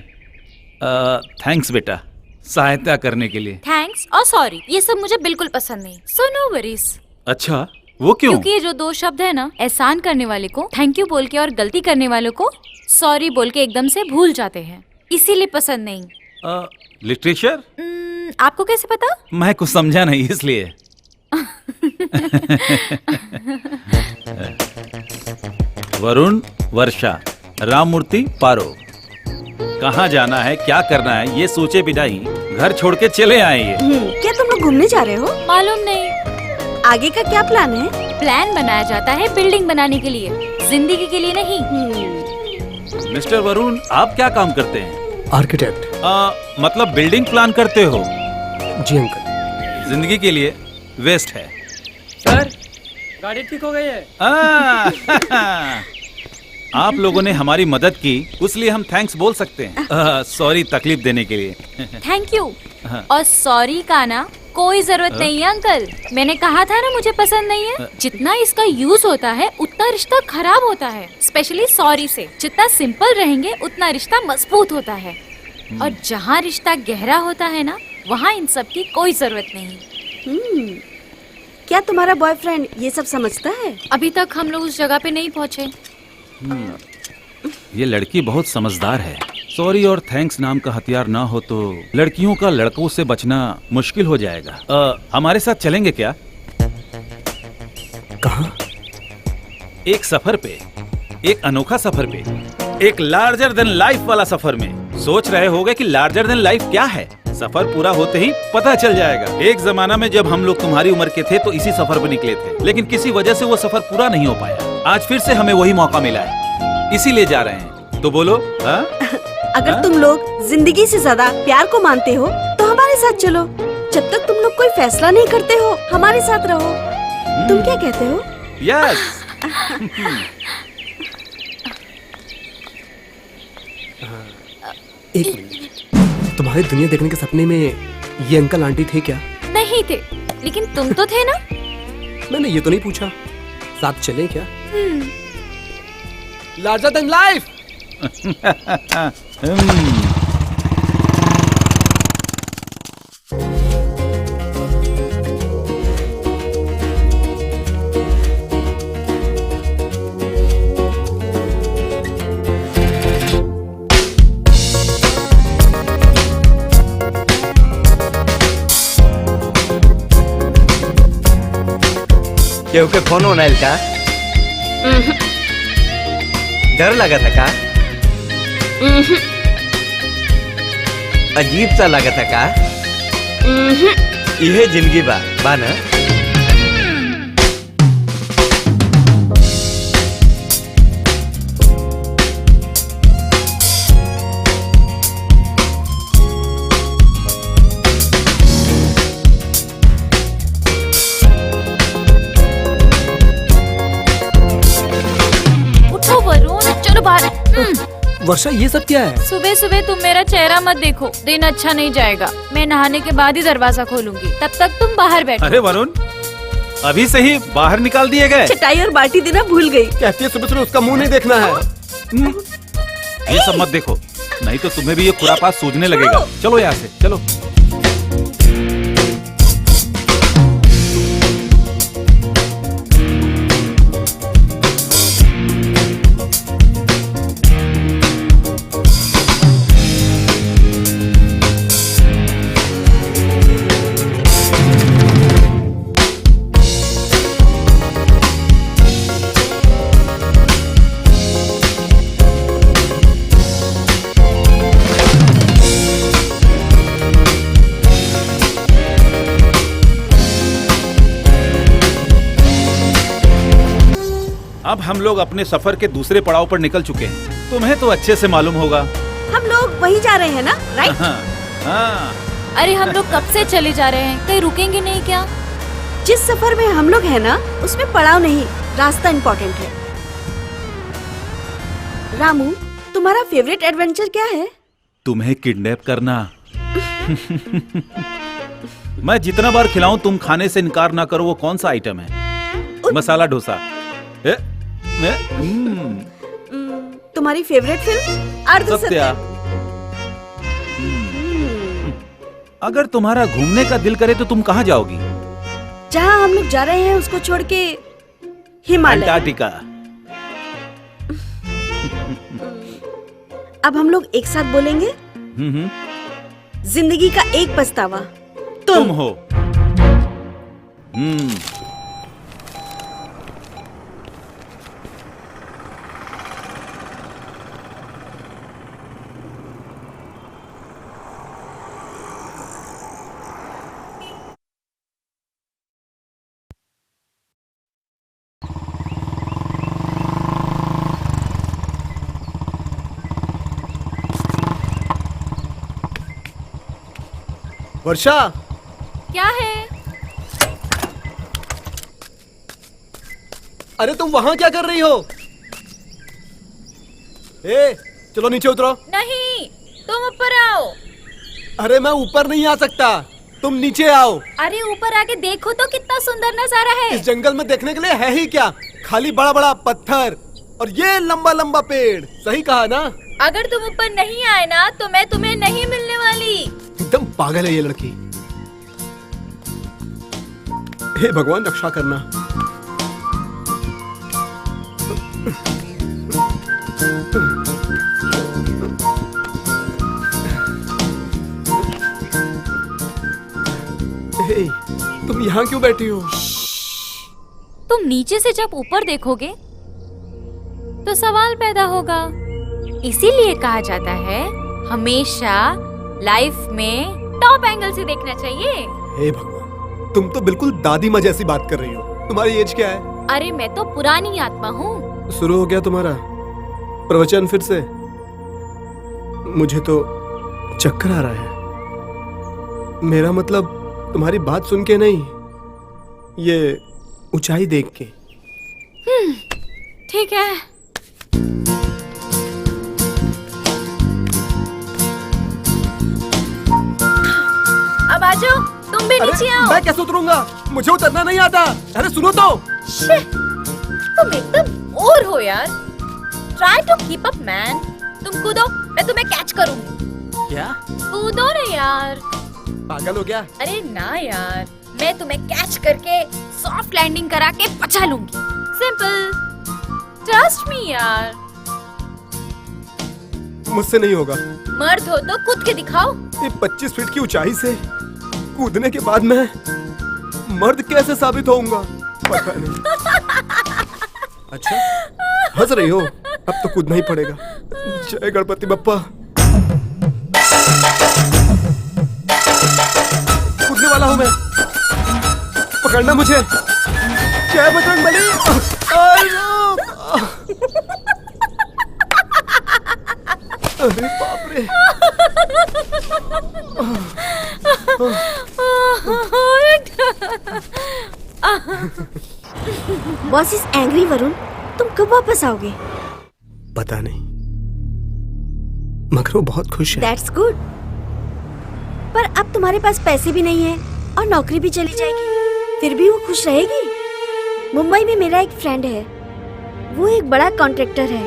थैंक्स बेटा, सहायता करने के लिए।
थैंक्स और सॉरी ये सब मुझे बिल्कुल पसंद नहीं। So no worries.
अच्छा, वो क्यों?
क्योंकि ये जो दो शब्द है ना, एहसान करने वाले को थैंक यू बोल के और गलती करने वालों को सॉरी बोल के एकदम से भूल जाते हैं, इसीलिए पसंद नहीं।
लिटरेचर?
आपको कैसे पता?
मैं कुछ समझा नहीं इसलिए। वरुण, वर्षा, राममूर्ति, पारो, कहाँ जाना है, क्या करना है, ये सोचे बिना ही घर छोड़ के चले आए ये।
क्या तुम लोग घूमने जा रहे हो?
मालूम नहीं।
आगे का क्या प्लान है?
प्लान बनाया जाता है बिल्डिंग बनाने के लिए, जिंदगी के लिए नहीं।
मिस्टर वरुण, आप क्या काम करते हैं?
आर्किटेक्ट।
मतलब बिल्डिंग प्लान करते हो?
जी अंकल।
जिंदगी के लिए वेस्ट है।
सर, गाड़ी ठीक हो गई है।
आप लोगों ने हमारी मदद की, उसलिए हम थैंक्स बोल सकते हैं। सॉरी तकलीफ देने के लिए।
थैंक यू और सॉरी का ना कोई जरूरत नहीं है अंकल। मैंने कहा था ना मुझे पसंद नहीं है। जितना इसका यूज होता है उतना रिश्ता खराब होता है, स्पेशली सॉरी से। जितना सिंपल रहेंगे उतना रिश्ता मजबूत होता है, और जहाँ रिश्ता गहरा होता है ना, वहाँ इन सब की कोई जरूरत नहीं।
क्या तुम्हारा बॉयफ्रेंड ये सब समझता है?
अभी तक हम लोग उस जगह पे नहीं पहुँचे।
ये लड़की बहुत समझदार है। सॉरी और थैंक्स नाम का हथियार ना हो तो लड़कियों का लड़कों से बचना मुश्किल हो जाएगा। हमारे साथ चलेंगे क्या?
कहाँ?
एक सफर पे, एक अनोखा सफर पे, एक लार्जर देन लाइफ वाला सफर में। सोच रहे होगे कि लार्जर देन लाइफ क्या है? सफर पूरा होते ही पता चल जाएगा। एक जमाना में जब हम लोग तुम्हारी उम्र के थे तो इसी सफर पर निकले थे, लेकिन किसी वजह से वो सफर पूरा नहीं हो पाया। आज फिर से हमें वही मौका मिला है, इसीलिए जा रहे हैं। तो बोलो हाँ?
अगर तुम लोग जिंदगी से ज्यादा प्यार को मानते हो तो हमारे साथ चलो। जब तक तुम लोग कोई फैसला नहीं करते हो, हमारे साथ रहो। तुम क्या कहते हो?
यस।
एक मिनट, तुम्हारी दुनिया देखने के सपने में ये अंकल आंटी थे क्या?
नहीं थे, लेकिन तुम तो थे ना।
मैंने ये तो नहीं पूछा। साथ चले क्या? Larger than life.
केहू के फोन होना का? डर लगा था का? अजीब सा लगा था का? यह जिंदगी बा ना?
वर्षा, ये सब क्या है?
सुबह सुबह तुम मेरा चेहरा मत देखो, दिन अच्छा नहीं जाएगा। मैं नहाने के बाद ही दरवाजा खोलूंगी, तब तक तुम बाहर बैठो।
अरे वरुण, अभी से ही बाहर निकाल दिए गए।
चटाई और बाल्टी देना भूल गई।
कहती है सुबह सुबह उसका मुंह नहीं देखना है।
ये सब मत देखो, नहीं तो तुम्हें भी ये खुरापात सूझने लगेगा। चलो यहाँ से, चलो। अब हम लोग अपने सफर के दूसरे पड़ाव पर निकल चुके हैं। तुम्हें तो अच्छे से मालूम होगा।
हम लोग वहीं जा रहे हैं ना, राइट?
हाँ।
अरे हम लोग कब से चले जा रहे हैं, कहीं रुकेंगे नहीं क्या?
जिस सफर में हम लोग हैं ना, उसमें पड़ाव नहीं, रास्ता इम्पोर्टेंट है। रामू, तुम्हारा फेवरेट एडवेंचर क्या है?
तुम्हें किडनैप करना। मैं जितना बार खिलाऊं तुम खाने से इनकार ना करो। वो कौन सा आइटम है? मसाला डोसा।
तुम्हारी फेवरेट फिल्म? अर्धसत्य।
अगर तुम्हारा घूमने का दिल करे तो तुम कहाँ जाओगी?
जहाँ हम लोग जा रहे हैं उसको छोड़ के हिमालय।
अंटार्कटिका।
अब हम लोग एक साथ बोलेंगे। जिंदगी का एक पछतावा
तुम हो।
वर्षा,
क्या है?
अरे तुम वहां क्या कर रही हो? चलो नीचे उतरो।
नहीं, तुम ऊपर आओ।
अरे मैं ऊपर नहीं आ सकता, तुम नीचे आओ।
अरे ऊपर आके देखो तो कितना सुंदर नजारा है।
इस जंगल में देखने के लिए है ही क्या? खाली बड़ा बड़ा पत्थर और ये लंबा लंबा पेड़। सही कहा ना?
अगर तुम ऊपर नहीं आए ना तो मैं तुम्हें नहीं मिलने वाली।
एकदम पागल है ये लड़की। हे भगवान, रक्षा करना। हे, तुम यहाँ क्यों बैठी हो?
तुम नीचे से जब ऊपर देखोगे तो सवाल पैदा होगा। इसीलिए कहा जाता है हमेशा लाइफ में टॉप एंगल से देखना चाहिए।
हे भगवान, तुम तो बिल्कुल दादी माँ जैसी बात कर रही हो। तुम्हारी एज क्या है?
अरे मैं तो पुरानी आत्मा हूँ।
शुरू हो गया तुम्हारा प्रवचन फिर से? मुझे तो चक्कर आ रहा है। मेरा मतलब तुम्हारी बात सुन के नहीं, ये ऊंचाई देख के।
ठीक है। तुम भी नीचे आओ।
मैं कैसे उतरूंगा? मुझे उतरना नहीं आता। अरे सुनो तो।
शिट, तुम एकदम बोर हो यार। Try to keep up man. तुम कूदो, मैं तुम्हें कैच करूंगी।
क्या?
कूदो ना यार।
पागल हो गया?
अरे ना यार, मैं तुम्हें कैच करके सॉफ्ट लैंडिंग करा के बचा लूंगी। सिंपल, ट्रस्ट मी यार।
मुझसे नहीं होगा।
मर्द हो तो कूद के दिखाओ।
ये 25 फीट की ऊंचाई से कूदने के बाद मैं मर्द कैसे साबित होऊंगा? पता नहीं। अच्छा, हंस रही हो? अब तो कूदना ही पड़ेगा। जय गणपति बप्पा। कूदने वाला हूं मैं। पकड़ना मुझे। जय बजरंगबली। अरे बाप रे।
बॉस इज एंग्री वरुण, तुम कब वापस आओगे?
पता नहीं, मगर वो बहुत खुश है।
That's good. पर अब तुम्हारे पास पैसे भी नहीं है और नौकरी भी चली जाएगी, फिर भी वो खुश रहेगी। मुंबई में मेरा एक फ्रेंड है, वो एक बड़ा कॉन्ट्रैक्टर है,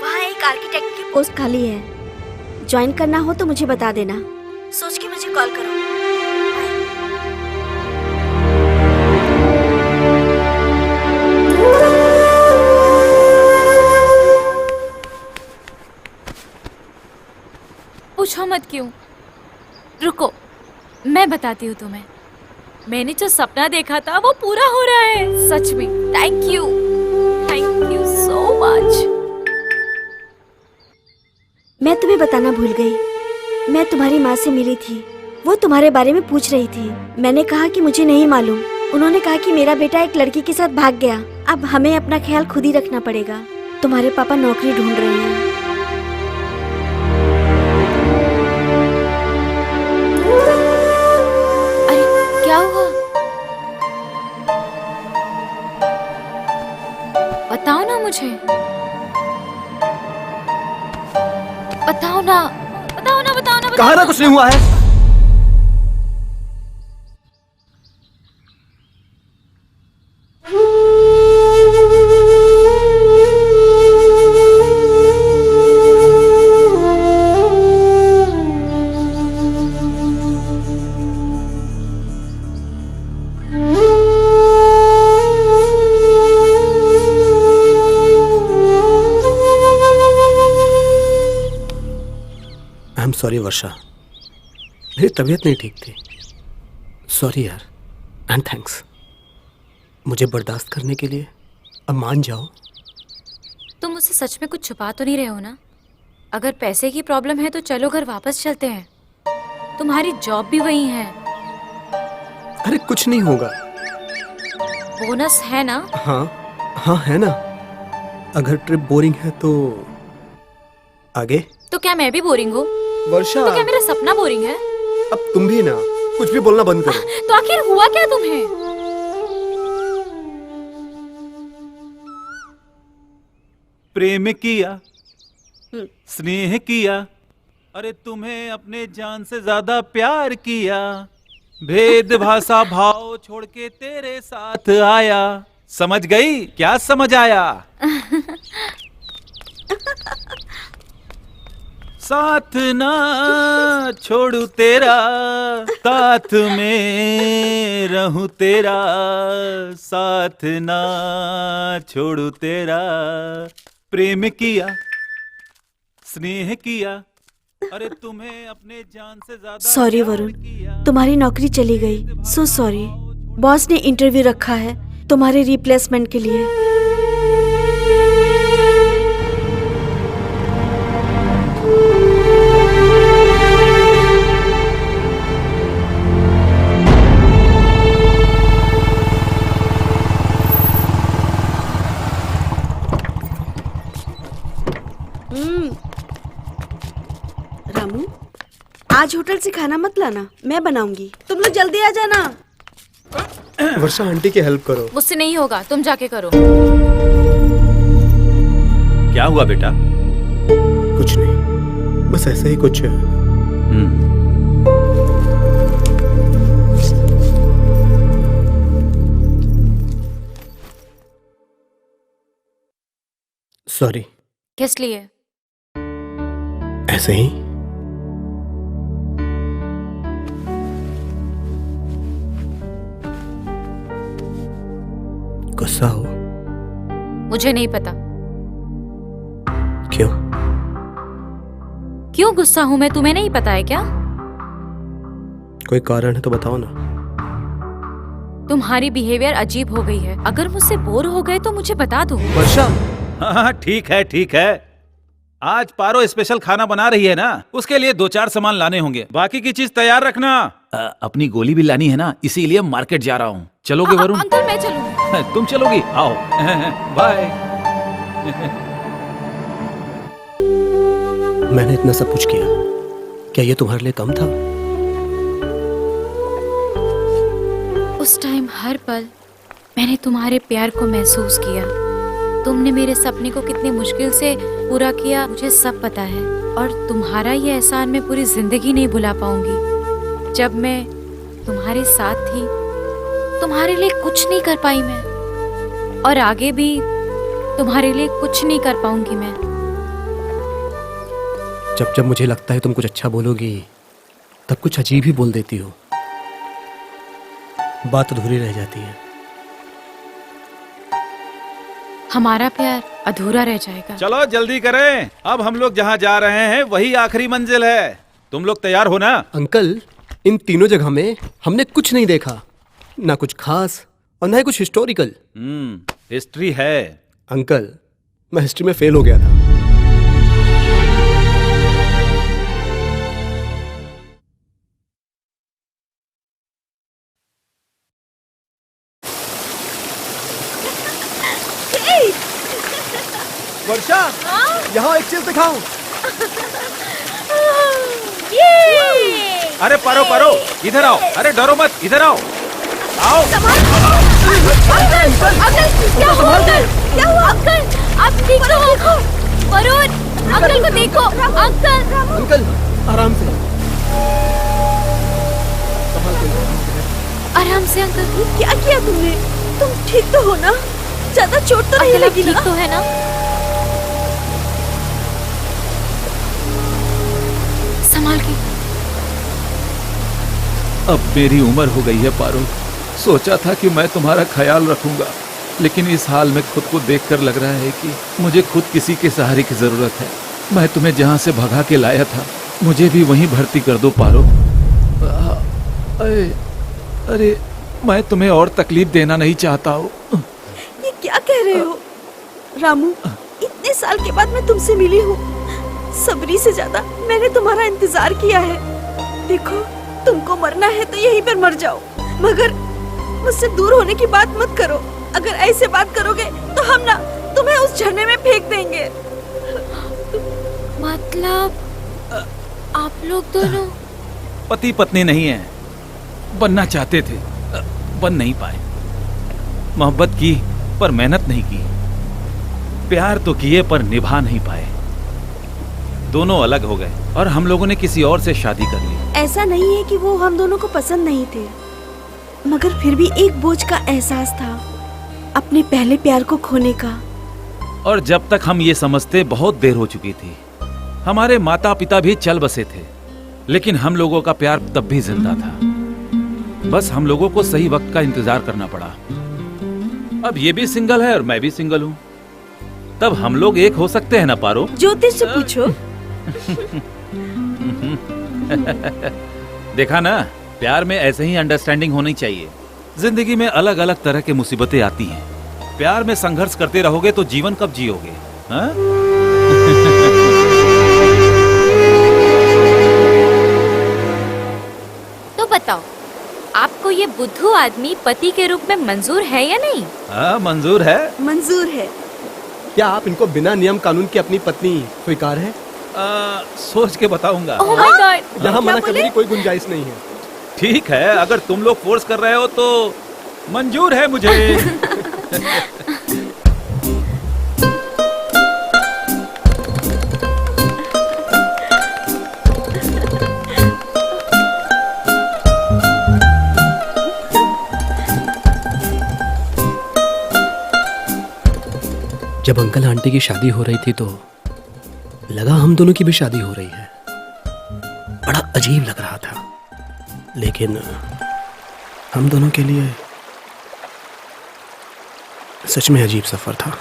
वहाँ एक आर्किटेक्ट की पोस्ट खाली है। ज्वाइन करना हो तो मुझे बता देना। सोच के मुझे कॉल करो।
पूछो मत क्यों। रुको, मैं बताती हूँ तुम्हें। मैंने जो सपना देखा था वो पूरा हो रहा है, सच में। Thank you so much.
मैं तुम्हें बताना भूल गई, मैं तुम्हारी माँ से मिली थी। वो तुम्हारे बारे में पूछ रही थी। मैंने कहा कि मुझे नहीं मालूम। उन्होंने कहा कि मेरा बेटा एक लड़की के साथ भाग गया। अब हमें अपना ख्याल खुद ही रखना पड़ेगा। तुम्हारे पापा नौकरी ढूंढ रहे हैं।
अरे क्या हुआ? बताओ ना मुझे। बताओ ना।
कहा ना कुछ नहीं हुआ है। आई एम सॉरी वर्षा, मेरी तबीयत नहीं ठीक थी। सॉरी यार, एंड थैंक्स मुझे बर्दाश्त करने के लिए। अब मान जाओ।
तुम मुझसे सच में कुछ छुपा तो नहीं रहे हो ना? अगर पैसे की प्रॉब्लम है तो चलो घर वापस चलते हैं। तुम्हारी जॉब भी वही है।
अरे कुछ नहीं होगा।
बोनस है ना?
हाँ है ना। अगर ट्रिप बोरिंग है तो आगे।
तो क्या मैं भी बोरिंग हूँ?
वर्षा,
तो क्या मेरा सपना बोरिंग है?
अब तुम भी ना कुछ भी बोलना बंद करो।
तो आखिर हुआ क्या तुम्हें?
प्रेम किया, स्नेह किया, अरे तुम्हें अपने जान से ज्यादा प्यार किया। भेद भाषा भाव छोड़ के तेरे साथ आया। समझ गई? क्या समझ आया? साथ ना छोड़ू तेरा, साथ में रहूं तेरा, साथ ना छोड़ू तेरा। प्रेम किया, स्नेह किया, अरे तुम्हें अपने जान से ज्यादा।
सॉरी वरुण, तुम्हारी नौकरी चली गई। So sorry. बॉस ने इंटरव्यू रखा है तुम्हारे रिप्लेसमेंट के लिए। रामू, आज होटल से खाना मत लाना, मैं बनाऊंगी। तुम लोग जल्दी आ जाना।
वर्षा, आंटी की हेल्प करो।
मुझसे नहीं होगा, तुम जाके करो।
क्या हुआ बेटा?
कुछ नहीं, बस ऐसे ही कुछ। सॉरी।
किस लिए?
ऐसे ही। गुस्सा हो?
मुझे नहीं पता
क्यों?
क्यों गुस्सा हूं मैं, तुम्हें नहीं पता है क्या?
कोई कारण है तो बताओ ना।
तुम्हारी बिहेवियर अजीब हो गई है। अगर मुझसे बोर हो गए तो मुझे बता दो।
वर्षा।
हाँ ठीक है ठीक है। आज पारो स्पेशल खाना बना रही है ना, उसके लिए 2-4 सामान लाने होंगे। बाकी की चीज तैयार रखना। अपनी गोली भी लानी है ना, इसीलिए मार्केट जा रहा हूँ। चलोगे वरुण?
अंकल मैं चलूंगी।
तुम चलोगी? आओ। बाय।
मैंने इतना सब कुछ किया, क्या ये तुम्हारे लिए कम था?
उस टाइम हर पल मैंने तुम्हारे प्यार को महसूस किया। तुमने मेरे सपने को कितनी मुश्किल से पूरा किया मुझे सब पता है, और तुम्हारा ये एहसान मैं पूरी जिंदगी नहीं भुला पाऊंगी। जब मैं तुम्हारे साथ थी, तुम्हारे लिए कुछ नहीं कर पाई मैं, और आगे भी तुम्हारे लिए कुछ नहीं कर पाऊंगी मैं।
जब जब मुझे लगता है तुम कुछ अच्छा बोलोगी, तब कुछ अजीब ही बोल देती हो। बात अधूरी रह जाती है।
हमारा प्यार अधूरा रह जाएगा।
चलो जल्दी करें, अब हम लोग जहाँ जा रहे हैं वही आखिरी मंजिल है। तुम लोग तैयार हो ना?
अंकल, इन तीनों जगह में हमने कुछ नहीं देखा, ना कुछ खास और ना ही कुछ हिस्टोरिकल।
हिस्ट्री है।
अंकल, मैं हिस्ट्री में फेल हो गया था। वर्षा, यहाँ एक चीज दिखाओ।
अरे पारो पारो, इधर आओ। अरे डरो मत, इधर आओ। आओ।
क्या हुआ अंकल? आप ठीक हो? वरुण, अंकल को देखो।
अंकल आराम से।
आराम से अंकल।
क्या किया तुमने? तुम ठीक तो हो ना? ज्यादा चोट तो नहीं लगी ना?
ठीक तो है ना? संभाल के।
अब मेरी उम्र हो गई है पारो। सोचा था कि मैं तुम्हारा ख्याल रखूंगा, लेकिन इस हाल में खुद को देखकर लग रहा है कि मुझे खुद किसी के सहारे की जरूरत है। मैं तुम्हें जहां से भगा के लाया था, मुझे भी वहीं भर्ती कर दो पारो। अरे मैं तुम्हें और तकलीफ देना नहीं चाहता हूँ।
ये क्या कह रहे हो रामू? इतने साल के बाद मैं तुमसे मिली हूँ। सबरी से ज्यादा मैंने तुम्हारा इंतजार किया है। देखो, तुमको मरना है तो यहीं पर मर जाओ, मगर मुझसे दूर होने की बात मत करो। अगर ऐसे बात करोगे तो हम ना तुम्हें उस झरने में फेंक देंगे।
मतलब आप लोग दोनों
पति पत्नी नहीं है, बनना चाहते थे, बन नहीं पाए। मोहब्बत की पर मेहनत नहीं की, प्यार तो किए पर निभा नहीं पाए। दोनों अलग हो गए और हम लोगों ने किसी और से शादी कर ली।
ऐसा नहीं है कि वो हम दोनों को पसंद नहीं थे, मगर फिर भी एक बोझ का एहसास था अपने पहले प्यार को खोने का।
और जब तक हम ये समझते बहुत देर हो चुकी थी। हमारे माता पिता भी चल बसे थे, लेकिन हम लोगों का प्यार तब भी जिंदा था। बस हम लोगों को सही वक्त का इंतजार करना पड़ा। अब ये भी सिंगल है और मैं भी सिंगल हूँ, तब हम लोग एक हो सकते हैं ना पारो?
ज्योतिष से पूछो।
देखा ना, प्यार में ऐसे ही अंडरस्टैंडिंग होनी चाहिए। जिंदगी में अलग अलग तरह की मुसीबतें आती हैं। प्यार में संघर्ष करते रहोगे तो जीवन कब जियोगे? हाँ?
तो बताओ, आपको ये बुद्धू आदमी पति के रूप में मंजूर है या नहीं?
हाँ, मंजूर है।
मंजूर है।
क्या आप इनको बिना नियम कानून की अपनी पत्नी स्वीकार है?
सोच के बताऊंगा।
Oh my God.
यहाँ मना करने की कोई गुंजाइश नहीं है।
ठीक है, अगर तुम लोग फोर्स कर रहे हो तो मंजूर है मुझे।
जब अंकल आंटी की शादी हो रही थी तो लगा हम दोनों की भी शादी हो रही है। बड़ा अजीब लग रहा था, लेकिन हम दोनों के लिए सच में अजीब सफर था।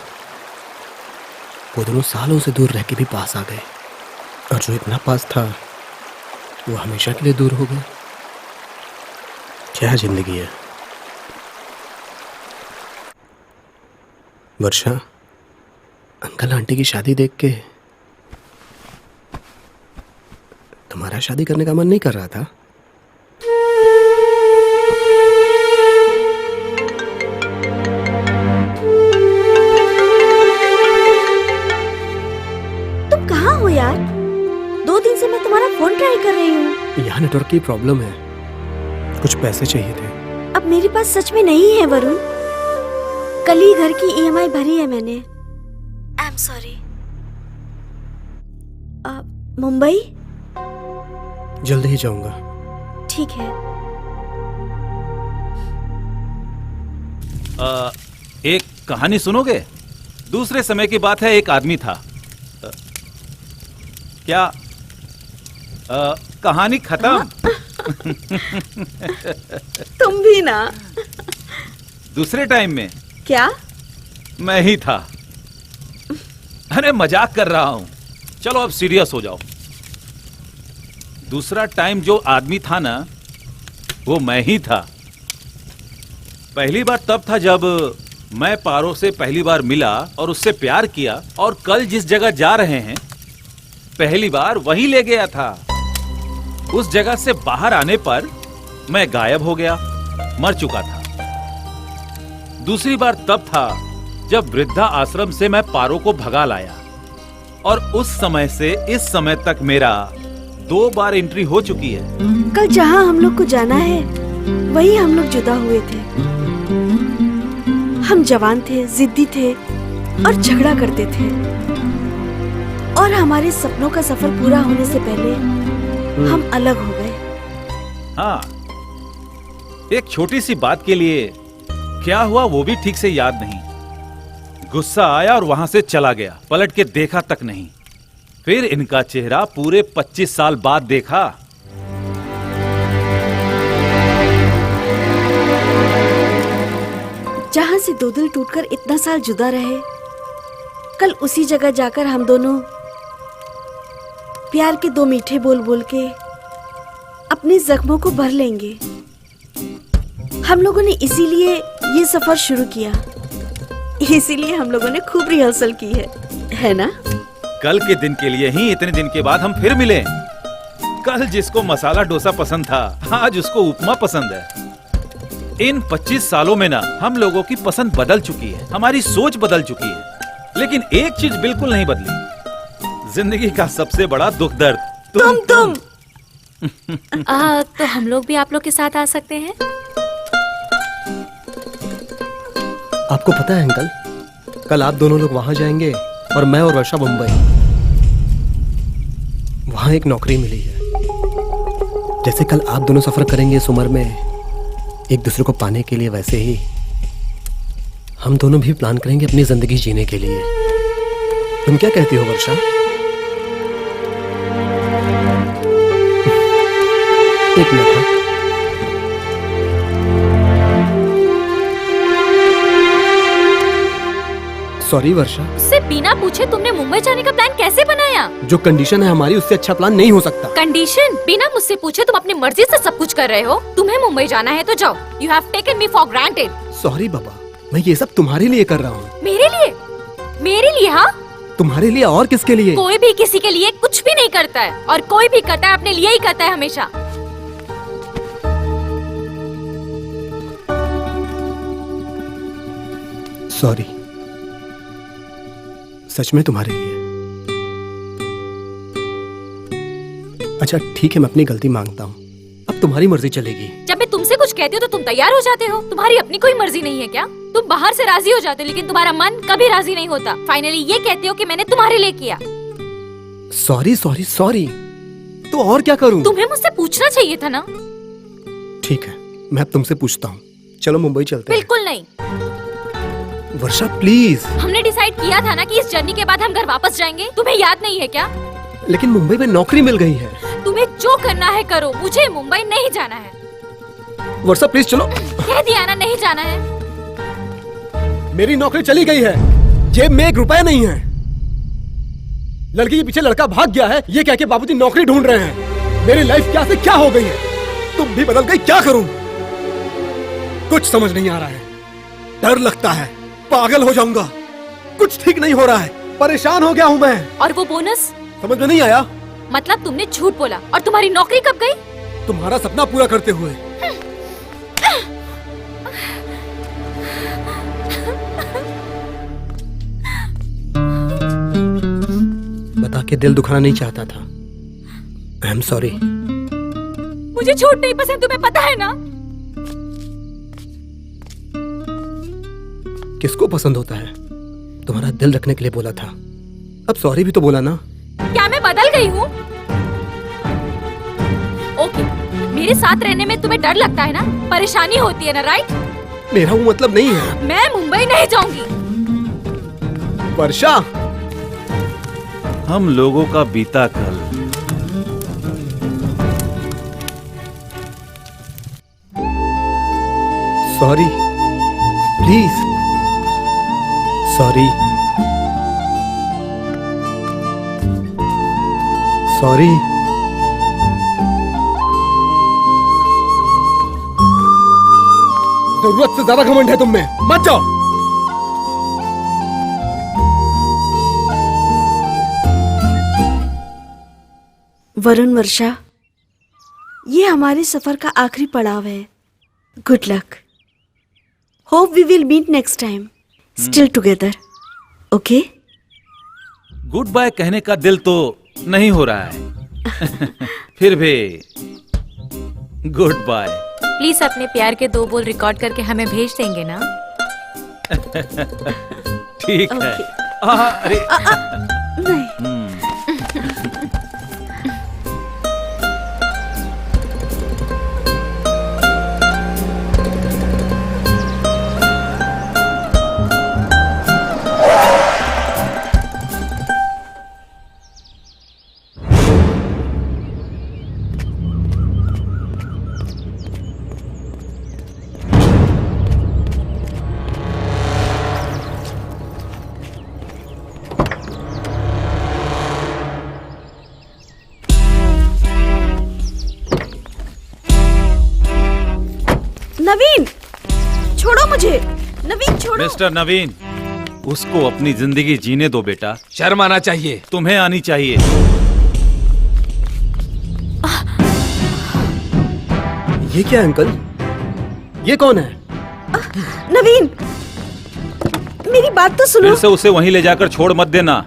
वो दोनों सालों से दूर रह के भी पास आ गए, और जो इतना पास था वो हमेशा के लिए दूर हो गया। क्या जिंदगी है। वर्षा, अंकल आंटी की शादी देख के तुम्हारा शादी करने का मन नहीं कर रहा था?
तुम कहाँ हो यार? 2 दिन से मैं तुम्हारा फोन ट्राई कर रही हूँ।
यहाँ नेटवर्क की प्रॉब्लम है, कुछ पैसे चाहिए थे।
अब मेरे पास सच में नहीं है वरुण। कल ही घर की EMI भरी है मैंने। I am sorry. मुंबई?
जल्दी ही जाऊंगा।
ठीक है।
एक कहानी सुनोगे? दूसरे समय की बात है, एक आदमी था। क्या कहानी खत्म?
तुम भी ना।
दूसरे टाइम में
क्या?
मैं ही था। अरे मजाक कर रहा हूं, चलो अब सीरियस हो जाओ। दूसरा टाइम जो आदमी था ना, वो मैं ही था। पहली बार तब था जब मैं पारो से पहली बार मिला और उससे प्यार किया, और कल जिस जगह जा रहे हैं पहली बार वहीं ले गया था। उस जगह से बाहर आने पर मैं गायब हो गया, मर चुका था। दूसरी बार तब था जब वृद्धा आश्रम से मैं पारो को भगा लाया, और उस समय से इस समय तक मेरा 2 बार एंट्री हो चुकी है।
कल जहाँ हम लोग को जाना है वहीं हम लोग जुदा हुए थे। हम जवान थे, जिद्दी थे और झगड़ा करते थे, और हमारे सपनों का सफर पूरा होने से पहले हम अलग हो गए।
हाँ, एक छोटी सी बात के लिए क्या हुआ वो भी ठीक से याद नहीं। गुस्सा आया और वहां से चला गया, पलट के देखा तक नहीं। फिर इनका चेहरा पूरे 25 साल बाद देखा।
जहां से 2 दिल टूटकर इतना साल जुदा रहे, कल उसी जगह जाकर हम दोनों प्यार के 2 मीठे बोल बोल के अपने जख्मों को भर लेंगे। हम लोगों ने इसीलिए ये सफर शुरू किया, इसीलिए हम लोगों ने खूब रिहर्सल की है ना?
कल के दिन के लिए ही इतने दिन के बाद हम फिर मिले। कल जिसको मसाला डोसा पसंद था, आज उसको उपमा पसंद है। इन 25 सालों में ना हम लोगों की पसंद बदल चुकी है, हमारी सोच बदल चुकी है, लेकिन एक चीज बिल्कुल नहीं बदली, जिंदगी का सबसे बड़ा दुख दर्द तुम।
तो हम लोग भी आप लोग के साथ आ सकते हैं?
आपको पता है अंकल, कल आप दोनों लोग वहां जाएंगे और मैं और वर्षा मुंबई। वहां एक नौकरी मिली है। जैसे कल आप दोनों सफर करेंगे इस उम्र में एक दूसरे को पाने के लिए, वैसे ही हम दोनों भी प्लान करेंगे अपनी जिंदगी जीने के लिए। तुम क्या कहती हो वर्षा? एक मिनट। सॉरी वर्षा।
उससे बिना पूछे तुमने मुंबई जाने का प्लान कैसे बनाया?
जो कंडीशन है हमारी, उससे अच्छा प्लान नहीं हो सकता।
कंडीशन? बिना मुझसे पूछे तुम अपनी मर्जी से सब कुछ कर रहे हो। तुम्हें मुंबई जाना है तो जाओ। You have taken me for granted.
Sorry बाबा, मैं ये सब तुम्हारे लिए कर रहा हूँ।
मेरे लिए? मेरे लिए? हाँ,
तुम्हारे लिए और किसके लिए?
कोई भी किसी के लिए कुछ भी नहीं करता है, और कोई भी करता है अपने लिए ही करता है हमेशा।
सॉरी, सच में तुम्हारे लिए। अच्छा ठीक है, मैं अपनी गलती मांगता हूँ। अब तुम्हारी मर्जी चलेगी।
जब मैं तुमसे कुछ कहती हूँ तो तुम तैयार हो जाते हो। तुम्हारी अपनी कोई मर्जी नहीं है क्या? तुम बाहर से राजी हो जाते हो, लेकिन तुम्हारा मन कभी राजी नहीं होता। फाइनली ये कहते हो कि मैंने तुम्हारे लिए किया।
सॉरी सॉरी सॉरी, तो और क्या करूँ?
तुम्हें मुझसे पूछना चाहिए था ना।
ठीक है, मैं अब तुमसे पूछता हूँ। चलो मुंबई चलते हैं।
बिल्कुल नहीं।
वर्षा प्लीज।
हमने डिसाइड डिसाइड किया था ना कि इस जर्नी के बाद हम घर वापस जाएंगे। तुम्हें याद नहीं है क्या?
लेकिन मुंबई में नौकरी मिल गई है।
तुम्हें जो करना है करो, मुझे मुंबई नहीं जाना है।
वर्षा प्लीज चलो।
कह दिया ना नहीं जाना है।
मेरी नौकरी चली गई है, जेब में 1 रुपया नहीं है। लड़की के पीछे लड़का भाग गया है, ये कह के बाबूजी नौकरी ढूंढ रहे हैं। मेरी लाइफ क्या से क्या हो गई है, तुम भी बदल गई, क्या करूं? कुछ समझ नहीं आ रहा है, डर लगता है पागल हो जाऊंगा। कुछ ठीक नहीं हो रहा है, परेशान हो गया हूं मैं।
और वो बोनस
समझ में नहीं आया?
मतलब तुमने झूठ बोला। और तुम्हारी नौकरी कब गई?
तुम्हारा सपना पूरा करते हुए। बता के दिल दुखाना नहीं चाहता था। आई एम सॉरी।
मुझे झूठ नहीं पसंद, तुम्हें पता है ना।
किसको पसंद होता है? तुम्हारा दिल रखने के लिए बोला था, अब सॉरी भी तो बोला ना।
क्या मैं बदल गई हूँ? ओके, मेरे साथ रहने में तुम्हें डर लगता है ना, परेशानी होती है ना, राइट?
मेरा वो मतलब नहीं है।
मैं मुंबई नहीं जाऊंगी।
वर्षा,
हम लोगों का बीता कल
सॉरी प्लीज, सॉरी सॉरी। जरूरत से ज्यादा घमंड है तुम में, मत जाओ।
वरुण, वर्षा, ये हमारे सफर का आखिरी पड़ाव है। Good luck. Hope we will meet next time, still together. Okay?
Good bye कहने का दिल तो नहीं हो रहा है। फिर भी गुड बाय।
प्लीज अपने प्यार के 2 बोल रिकॉर्ड करके हमें भेज देंगे ना?
ठीक है। अरे
नहीं। नवीन, छोड़ो मुझे। नवीन छोड़ो।
मिस्टर नवीन, उसको अपनी जिंदगी जीने दो बेटा।
शर्म आना चाहिए।
तुम्हें आनी चाहिए।
ये क्या है अंकल? ये कौन है?
नवीन, मेरी बात तो सुनो।
फिर से उसे वहीं ले जाकर छोड़ मत देना।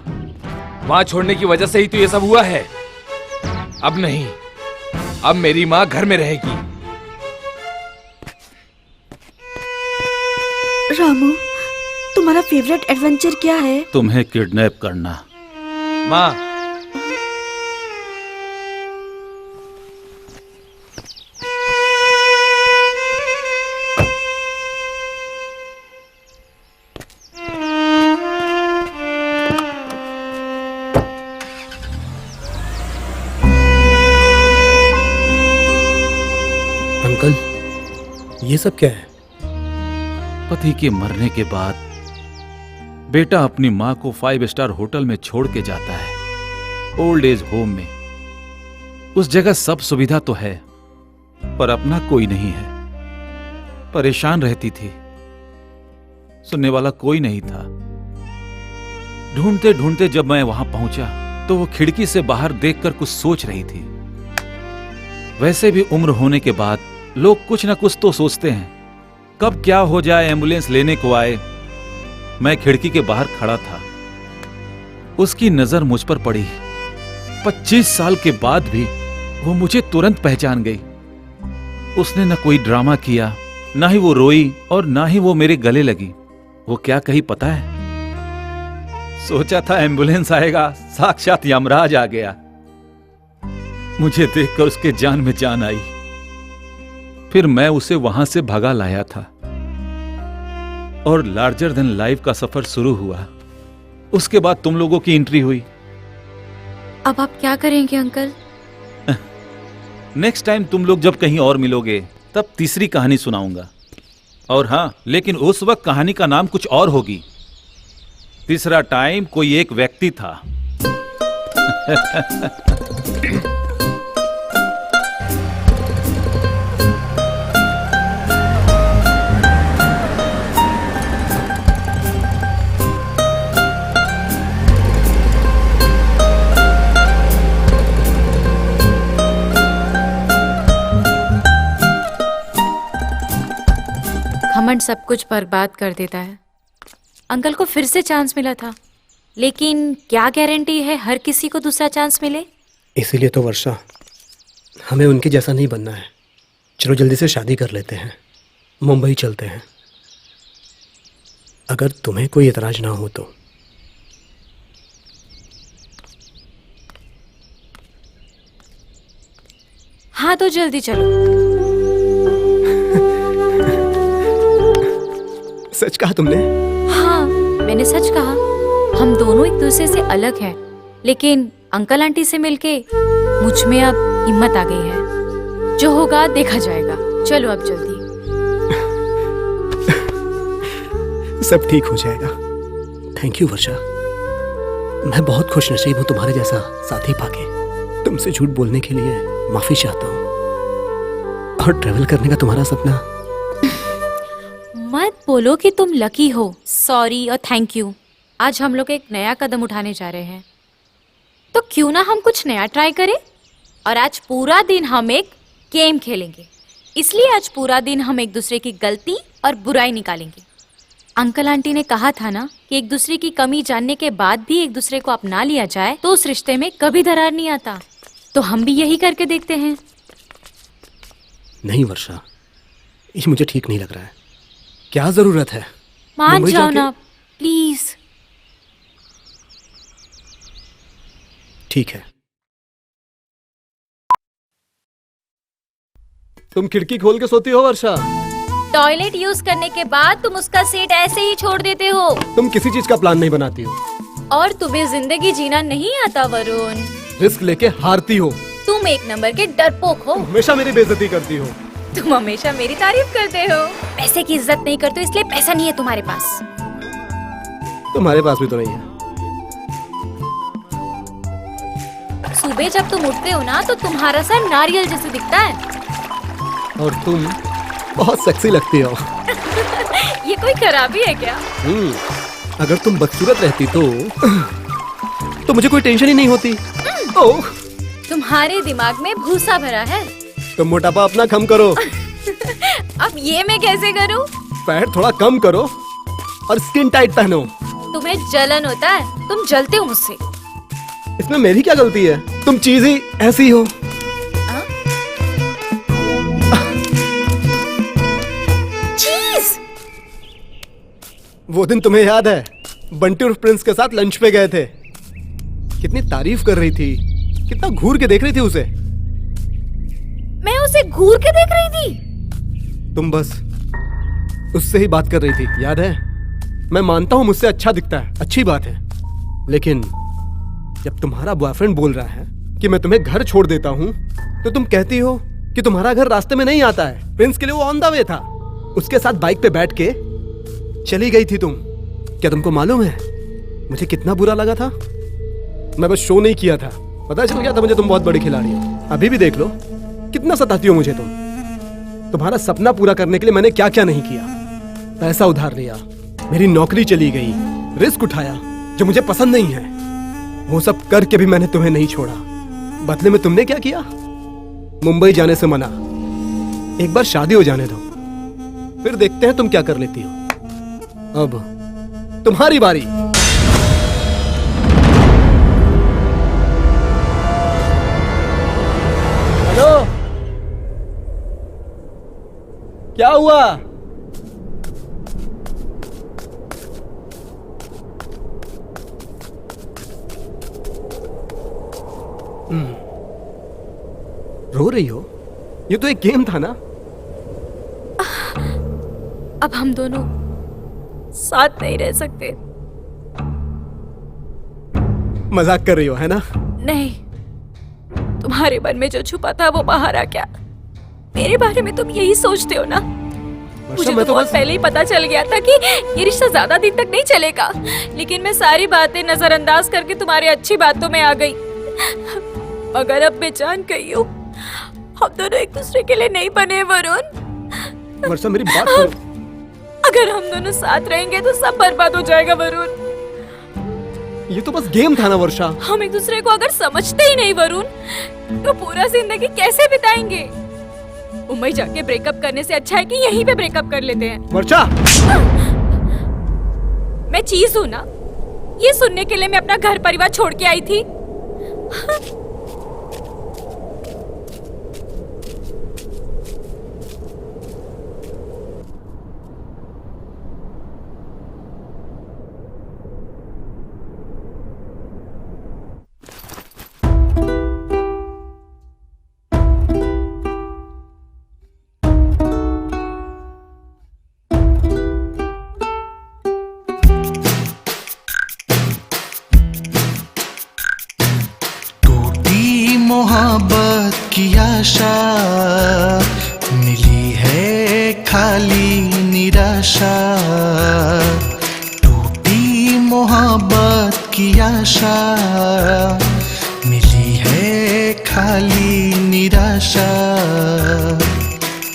वहां छोड़ने की वजह से ही तो ये सब हुआ है। अब नहीं, अब मेरी माँ घर में रहेगी।
रामू, तुम्हारा फेवरेट एडवेंचर क्या है?
तुम्हें किडनैप करना।
माँ,
अंकल, ये सब क्या है?
पति के मरने के बाद बेटा अपनी माँ को 5 स्टार होटल में छोड़ के जाता है, ओल्ड एज होम में। उस जगह सब सुविधा तो है, पर अपना कोई नहीं है। परेशान रहती थी, सुनने वाला कोई नहीं था। ढूंढते ढूंढते जब मैं वहां पहुंचा तो वो खिड़की से बाहर देखकर कुछ सोच रही थी। वैसे भी उम्र होने के बाद लोग कुछ ना कुछ तो सोचते हैं। कब क्या हो जाए, एम्बुलेंस लेने को आए। मैं खिड़की के बाहर खड़ा था, उसकी नजर मुझ पर पड़ी। 25 साल के बाद भी वो मुझे तुरंत पहचान गई। उसने न कोई ड्रामा किया, ना ही वो रोई और ना ही वो मेरे गले लगी। वो क्या कही पता है? सोचा था एम्बुलेंस आएगा, साक्षात यमराज आ गया। मुझे देखकर उसके जान में जान आई। फिर मैं उसे वहां से भगा लाया था और लार्जर देन लाइफ का सफर शुरू हुआ। उसके बाद तुम लोगों की एंट्री हुई।
अब आप क्या करेंगे अंकल?
नेक्स्ट टाइम तुम लोग जब कहीं और मिलोगे तब तीसरी कहानी सुनाऊंगा। और हाँ, लेकिन उस वक्त कहानी का नाम कुछ और होगी। तीसरा टाइम कोई एक व्यक्ति था।
घमंड सब कुछ बर्बाद कर देता है। अंकल को फिर से चांस मिला था, लेकिन क्या गारंटी है हर किसी को दूसरा चांस मिले?
इसीलिए तो वर्षा, हमें उनके जैसा नहीं बनना है। चलो जल्दी से शादी कर लेते हैं, मुंबई चलते हैं। अगर तुम्हें कोई एतराज ना हो तो।
हाँ तो जल्दी चलो।
सच कहा तुमने?
हाँ, मैंने सच कहा। हम दोनों एक दूसरे से अलग हैं, लेकिन अंकल आंटी से मिलके मुझ में अब हिम्मत आ गई है। जो होगा देखा जाएगा। चलो अब जल्दी।
सब ठीक हो जाएगा। थैंक यू वर्षा, मैं बहुत खुश नसीब हूँ तुम्हारे जैसा साथी पाके। तुमसे झूठ बोलने के लिए माफी चाहता हूँ। और ट्रेवल करने का तुम्हारा सपना।
मत बोलो कि तुम लकी हो। सॉरी और थैंक यू। आज हम लोग एक नया कदम उठाने जा रहे हैं, तो क्यों ना हम कुछ नया ट्राई करें। और आज पूरा दिन हम एक गेम खेलेंगे। इसलिए आज पूरा दिन हम एक दूसरे की गलती और बुराई निकालेंगे। अंकल आंटी ने कहा था ना कि एक दूसरे की कमी जानने के बाद भी एक दूसरे को अपना लिया जाए तो उस रिश्ते में कभी दरार नहीं आता। तो हम भी यही करके देखते हैं।
नहीं वर्षा, ये मुझे ठीक नहीं लग रहा है। क्या जरूरत है?
मान
मुंबई
जाओ
जाके-
ना प्लीज।
ठीक है। तुम खिड़की खोल के सोती हो वर्षा?
टॉयलेट यूज करने के बाद तुम उसका सीट ऐसे ही छोड़ देते हो।
तुम किसी चीज का प्लान नहीं बनाती हो
और तुम्हें जिंदगी जीना नहीं आता वरुण।
रिस्क लेके हारती हो।
तुम एक नंबर के डरपोक हो।
हमेशा मेरी बेइज्जती करती हो।
तुम हमेशा मेरी तारीफ करते हो। पैसे की इज्जत नहीं करते हो, इसलिए पैसा नहीं है तुम्हारे पास।
तुम्हारे पास भी तो नहीं है।
सुबह जब तुम उठते हो ना तो तुम्हारा सर नारियल जैसे दिखता है।
और तुम बहुत सेक्सी लगती हो।
ये कोई खराबी है क्या?
अगर तुम बदसूरत रहती तो मुझे कोई टेंशन ही नहीं होती। ओह,
तुम्हारे दिमाग में भूसा भरा है।
तुम मोटापा अपना कम करो।
अब ये मैं कैसे करूं?
फैट थोड़ा कम करो और स्किन टाइट पहनो।
तुम्हें जलन होता है, तुम जलते हो मुझसे।
इसमें मेरी क्या गलती है? तुम चीज ही ऐसी हो।
चीज?
वो दिन तुम्हें याद है, बंटी और प्रिंस के साथ लंच पे गए थे। कितनी तारीफ कर रही थी, कितना घूर के देख रही थी उसे।
मैं उसे घूर के देख रही थी।
तुम बस उससे ही बात कर रही थी, याद है? मैं मानता हूं मुझसे अच्छा दिखता है, अच्छी बात है। लेकिन जब तुम्हारा बॉयफ्रेंड बोल रहा है कि मैं तुम्हें घर छोड़ देता हूं, तो तुम कहती हो कि तुम्हारा घर रास्ते में नहीं आता है। प्रिंस के लिए वो ऑन द वे था। उसके साथ बाइक पे बैठ के चली गई थी तुम। क्या तुमको मालूम है मुझे कितना बुरा लगा था? मैं बस शो नहीं किया था, पता चल गया था मुझे तुम बहुत बड़ी खिलाड़ी हो। अभी भी देख लो कितना सताती हो मुझे तुम। तुम्हारा सपना पूरा करने के लिए मैंने क्या क्या नहीं किया। पैसा उधार लिया, मेरी नौकरी चली गई, रिस्क उठाया जो मुझे पसंद नहीं है। वो सब करके भी मैंने तुम्हें नहीं छोड़ा। बदले में तुमने क्या किया? मुंबई जाने से मना। एक बार शादी हो जाने दो, फिर देखते हैं तुम क्या कर लेती हो। अब तुम्हारी बारी। हेलो, क्या हुआ? रो रही हो? ये तो एक गेम था ना।
अब हम दोनों साथ नहीं रह सकते।
मजाक कर रही हो है ना?
नहीं, तुम्हारे मन में जो छुपा था वो बाहर आ गया। मेरे बारे में तुम यही सोचते हो ना? मुझे तो बहुत पहले ही पता चल गया था कि ये रिश्ता ज्यादा दिन तक नहीं चलेगा, लेकिन मैं सारी बातें नजरअंदाज करके तुम्हारी अच्छी बातों में आ गई। मगर अब मैं जान गई हूँ, हम दोनों एक दूसरे के लिए नहीं बने वरुण।
वर्षा मेरी बात सुनो।
अगर हम दोनों साथ रहेंगे तो सब बर्बाद हो जाएगा वरुण।
ये तो बस गेम था ना वर्षा।
हम एक दूसरे को अगर समझते ही नहीं वरुण, तो पूरा जिंदगी कैसे बिताएंगे? मुंबई जाके ब्रेकअप करने से अच्छा है कि यहीं पे ब्रेकअप कर लेते हैं।
वर्षा,
मैं चीज हूँ ना, ये सुनने के लिए मैं अपना घर परिवार छोड़ के आई थी।
मोहब्बत की आशा मिली है खाली निराशा। टूटी मोहब्बत की आशा मिली है खाली निराशा।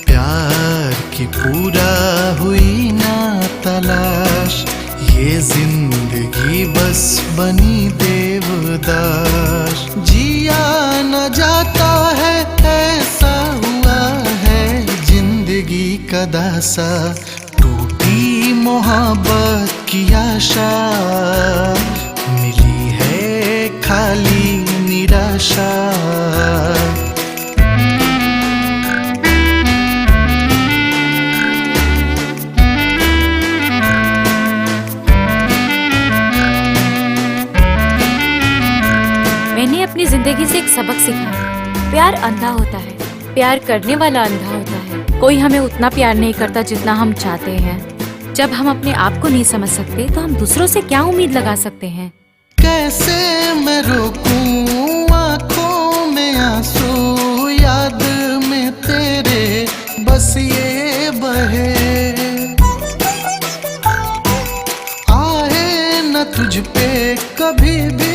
प्यार की पूरा हुई ना तलाश, ये जिंदगी बस बनी देवदास। जिया न जाता है ऐसा हुआ है जिंदगी का दासा। टूटी मोहब्बत की आशा मिली है खाली निराशा।
अपनी जिंदगी से एक सबक सीखा, प्यार अंधा होता है, प्यार करने वाला अंधा होता है। कोई हमें उतना प्यार नहीं करता जितना हम चाहते हैं। जब हम अपने आप को नहीं समझ सकते तो हम दूसरों से क्या उम्मीद लगा सकते हैं?
कैसे मैं रोकूं आंखों में आंसू, याद में तेरे बस ये बहे। आए न तुझ पे कभी भी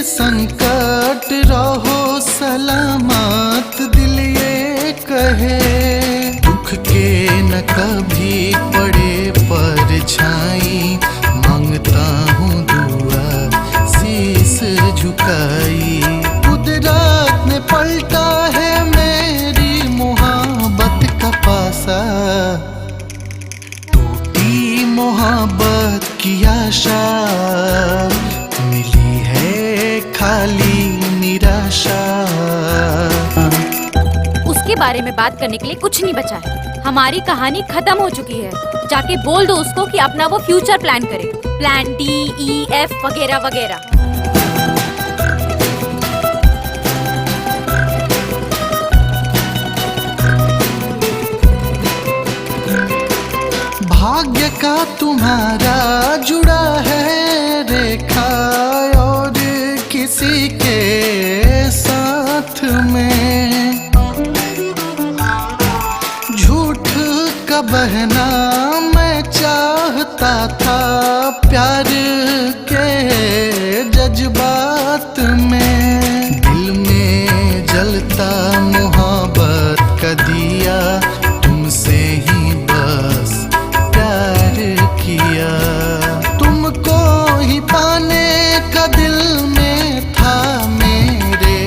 संकट, रहो सलामत दिल ये कहे। दुख के न कभी पड़े परछाई, मांगता हूँ दुआ शीस झुकाई। कुदरत ने पलटा है मेरी मोहब्बत का पासा। टूटी मोहब्बत की आशा मिली है खाली निराशा।
उसके बारे में बात करने के लिए कुछ नहीं बचा है। हमारी कहानी खत्म हो चुकी है। जाके बोल दो उसको कि अपना वो फ्यूचर प्लान करे, प्लान DEF वगैरह वगैरह।
भाग्य का तुम्हारा जुड़ा है रेखा और किसी के साथ में। झूठ का बहना मैं चाहता था प्यार के जज्बात में। दिल में जलता मोहब्बत का दिया, तुमसे ही बस प्यार किया। तुमको ही पाने का दिल में था मेरे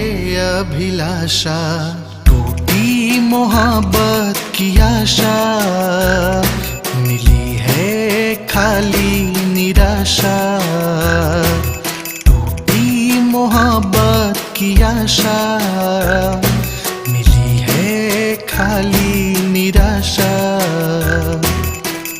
अभिलाषा। टूटी मोहब्बत की आशा मिली है खाली निराशा। टूटी मोहब्बत की आशा मिली है खाली निराशा।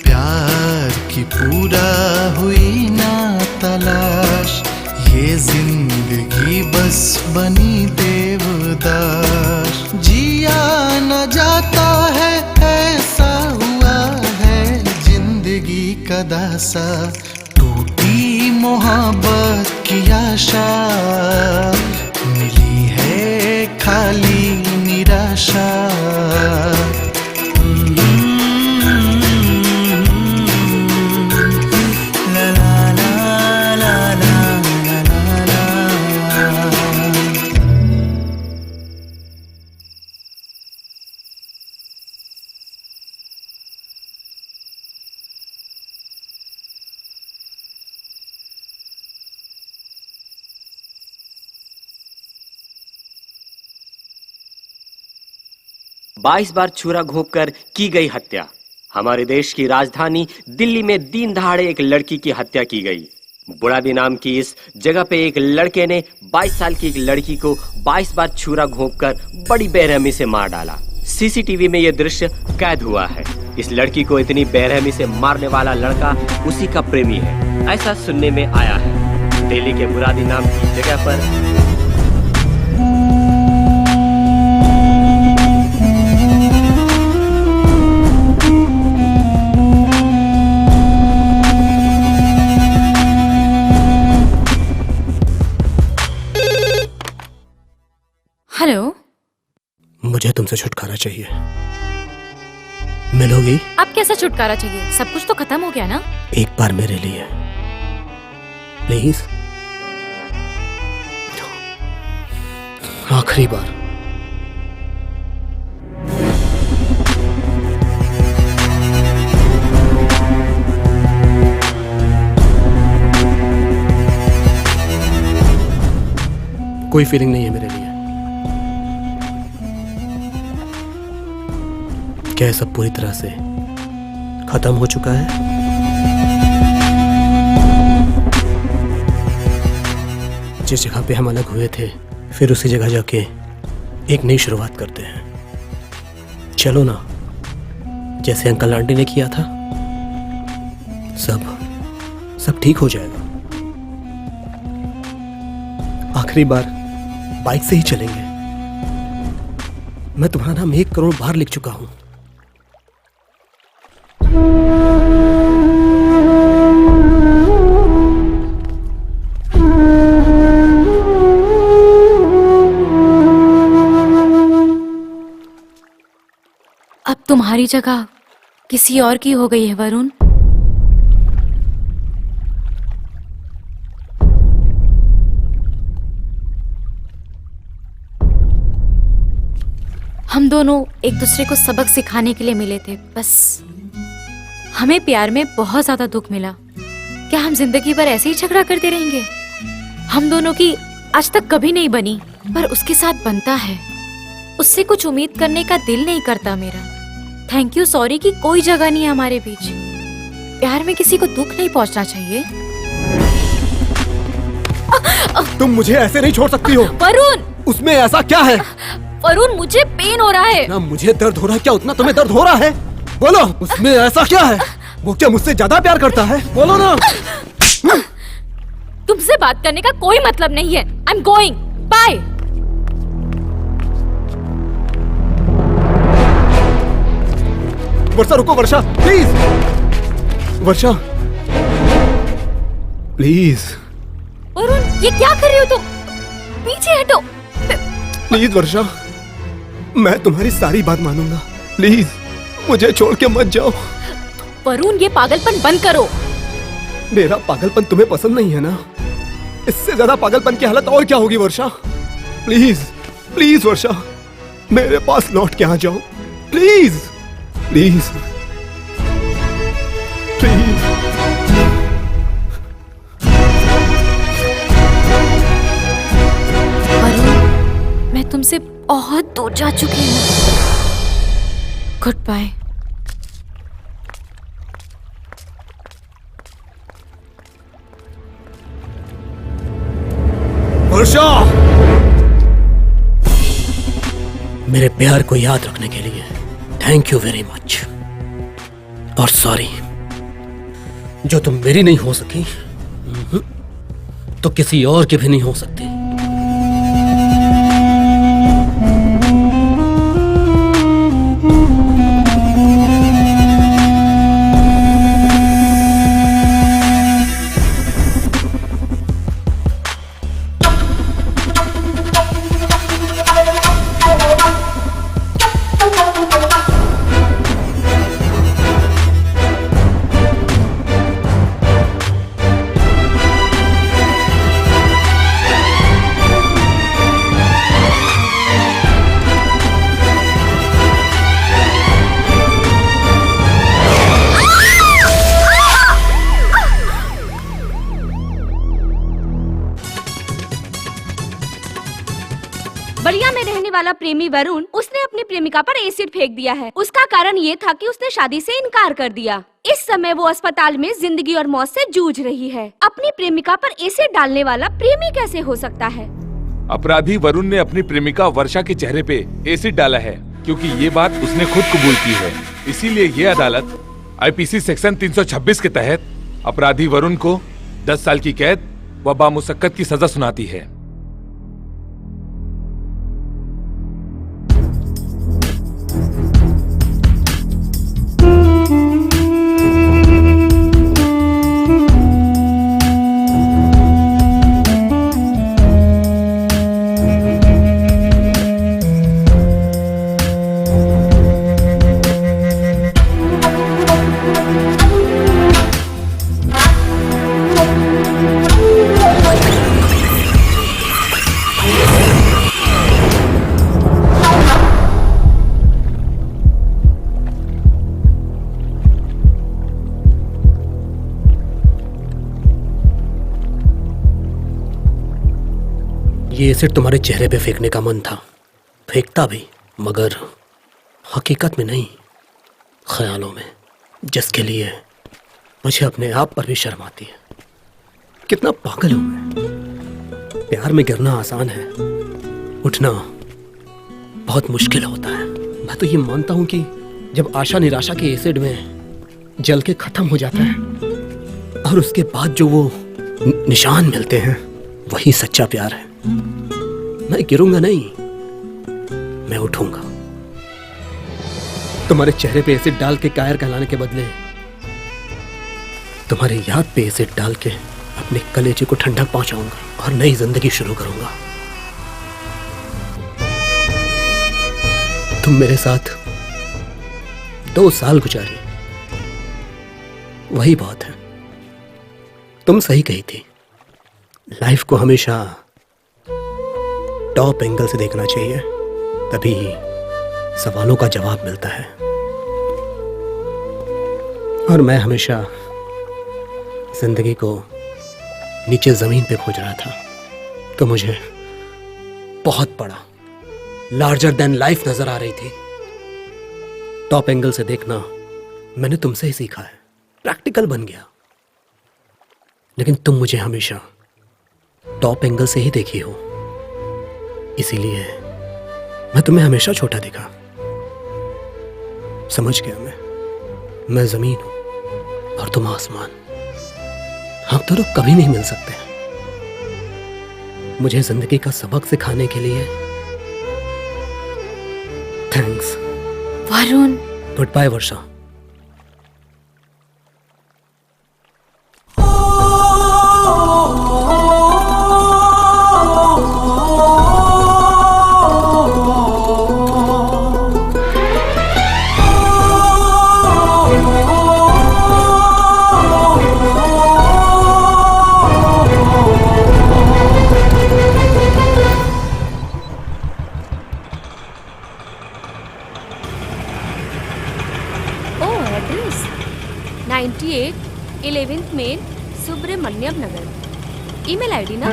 प्यार की पूरा हुई ना तलाश, ये जिंदगी बस बनी देवदास। जिया न जाता है ऐसा हुआ है जिंदगी का दासा। टूटी मोहब्बत की आशा, मिली है खाली निराशा। ला ला ला ला ला ला ला।
बाईस बार छुरा घोंपकर की गई हत्या। हमारे देश की राजधानी दिल्ली में दिन दहाड़े एक लड़की की हत्या की गई। बुढ़ादी नाम की इस जगह पे एक लड़के ने 22 साल की एक लड़की को 22 बार छुरा घोंपकर बड़ी बेरहमी से मार डाला। सीसीटीवी में यह दृश्य कैद हुआ है। इस लड़की को इतनी बेरहमी से मारने वाला लड़का उसी का प्रेमी है, ऐसा सुनने में आया है। दिल्ली के बुढ़ादी नाम की जगह पर
हेलो,
मुझे तुमसे छुटकारा चाहिए। मिलोगी?
अब कैसा छुटकारा चाहिए? सब कुछ तो खत्म हो गया ना।
एक बार मेरे लिए प्लीज, आखिरी बार। कोई फीलिंग नहीं है मेरे लिए। क्या ये सब पूरी तरह से खत्म हो चुका है? जिस जगह पे हम अलग हुए थे, फिर उसी जगह जाके एक नई शुरुआत करते हैं। चलो ना, जैसे अंकल आंटी ने किया था। सब ठीक हो जाएगा। आखिरी बार बाइक से ही चलेंगे। मैं तुम्हारा नाम 1 करोड़ बार लिख चुका हूं।
अब तुम्हारी जगह किसी और की हो गई है वरुण। हम दोनों एक दूसरे को सबक सिखाने के लिए मिले थे, बस हमें प्यार में बहुत ज्यादा दुख मिला। क्या हम जिंदगी भर ऐसे ही झगड़ा करते रहेंगे? हम दोनों की आज तक कभी नहीं बनी, पर उसके साथ बनता है। उससे कुछ उम्मीद करने का दिल नहीं करता मेरा। थैंक यू सॉरी की कोई जगह नहीं है हमारे बीच। प्यार में किसी को दुख नहीं पहुंचना चाहिए।
तुम मुझे ऐसे नहीं छोड़ सकती हो।
वरुण,
उसमें ऐसा क्या है?
वरुण, मुझे पेन हो रहा है।
ना मुझे दर्द हो रहा है, क्या उतना तुम्हें दर्द हो रहा है? बोलो, उसमें ऐसा क्या है? वो क्या मुझसे ज्यादा प्यार करता है? बोलो ना।
तुमसे बात करने का कोई मतलब नहीं है। I am going, bye.
Varsha रुको, वर्षा प्लीज, वर्षा प्लीज।
वरुण, ये क्या कर रही हो तुम? पीछे हटो
प्लीज वर्षा, मैं तुम्हारी सारी बात मानूंगा। प्लीज मुझे छोड़ के मत जाओ।
वरुण, ये पागलपन बंद करो।
मेरा पागलपन तुम्हें पसंद नहीं है ना? इससे ज्यादा पागलपन की हालत और क्या होगी वर्षा? प्लीज प्लीज वर्षा, मेरे पास लौट के आ जाओ। Please please please.
वरुण, मैं तुमसे बहुत दूर जा चुकी हूँ। Good bye.
वर्षा, मेरे प्यार को याद रखने के लिए थैंक यू वेरी मच। और सॉरी, जो तुम मेरी नहीं हो सकी तो किसी और की भी नहीं हो सकती।
वाला प्रेमी वरुण, उसने अपनी प्रेमिका पर एसिड फेंक दिया है। उसका कारण ये था कि उसने शादी से इनकार कर दिया। इस समय वो अस्पताल में जिंदगी और मौत से जूझ रही है। अपनी प्रेमिका पर एसिड डालने वाला प्रेमी कैसे हो सकता है?
अपराधी वरुण ने अपनी प्रेमिका वर्षा के चेहरे पे एसिड डाला है, क्योंकि ये बात उसने खुद कबूल की है। इसीलिए ये अदालत आईपीसी सेक्शन 326 के तहत अपराधी वरुण को 10 साल की कैद व बामुशक्कत की सजा सुनाती है।
ये एसिड तुम्हारे चेहरे पे फेंकने का मन था, फेंकता भी, मगर हकीकत में नहीं, ख्यालों में, जिसके लिए मुझे अपने आप पर भी शर्म आती है। कितना पागल हूं मैं। प्यार में गिरना आसान है, उठना बहुत मुश्किल होता है। मैं तो ये मानता हूं कि जब आशा निराशा के एसिड में जल के खत्म हो जाता है और उसके बाद जो वो निशान मिलते हैं, वही सच्चा प्यार है। मैं गिरूंगा नहीं, मैं उठूंगा। तुम्हारे चेहरे पे एसिड डाल के कायर कहलाने के बदले तुम्हारी याद पे एसिड डाल के अपने कलेजे को ठंडक पहुंचाऊंगा और नई जिंदगी शुरू करूंगा। तुम मेरे साथ 2 साल गुजारी, वही बहुत है। तुम सही कही थी, लाइफ को हमेशा टॉप एंगल से देखना चाहिए, तभी सवालों का जवाब मिलता है। और मैं हमेशा जिंदगी को नीचे जमीन पे खोज रहा था, तो मुझे बहुत बड़ा, लार्जर देन लाइफ नजर आ रही थी। टॉप एंगल से देखना मैंने तुमसे ही सीखा है, प्रैक्टिकल बन गया। लेकिन तुम मुझे हमेशा टॉप एंगल से ही देखी हो, इसीलिए मैं तुम्हें हमेशा छोटा दिखा। समझ गया मैं जमीन हूं और तुम आसमान। हम तो लोग कभी नहीं मिल सकते। मुझे जिंदगी का सबक सिखाने के लिए थैंक्स
वरुण।
गुड बाय वर्षा।
एड्रेस 98 11th मेन सुब्रमण्यम नगर। ईमेल आईडी ना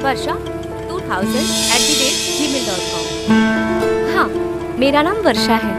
varsha2000@gmail.com। हाँ, मेरा नाम वर्षा है।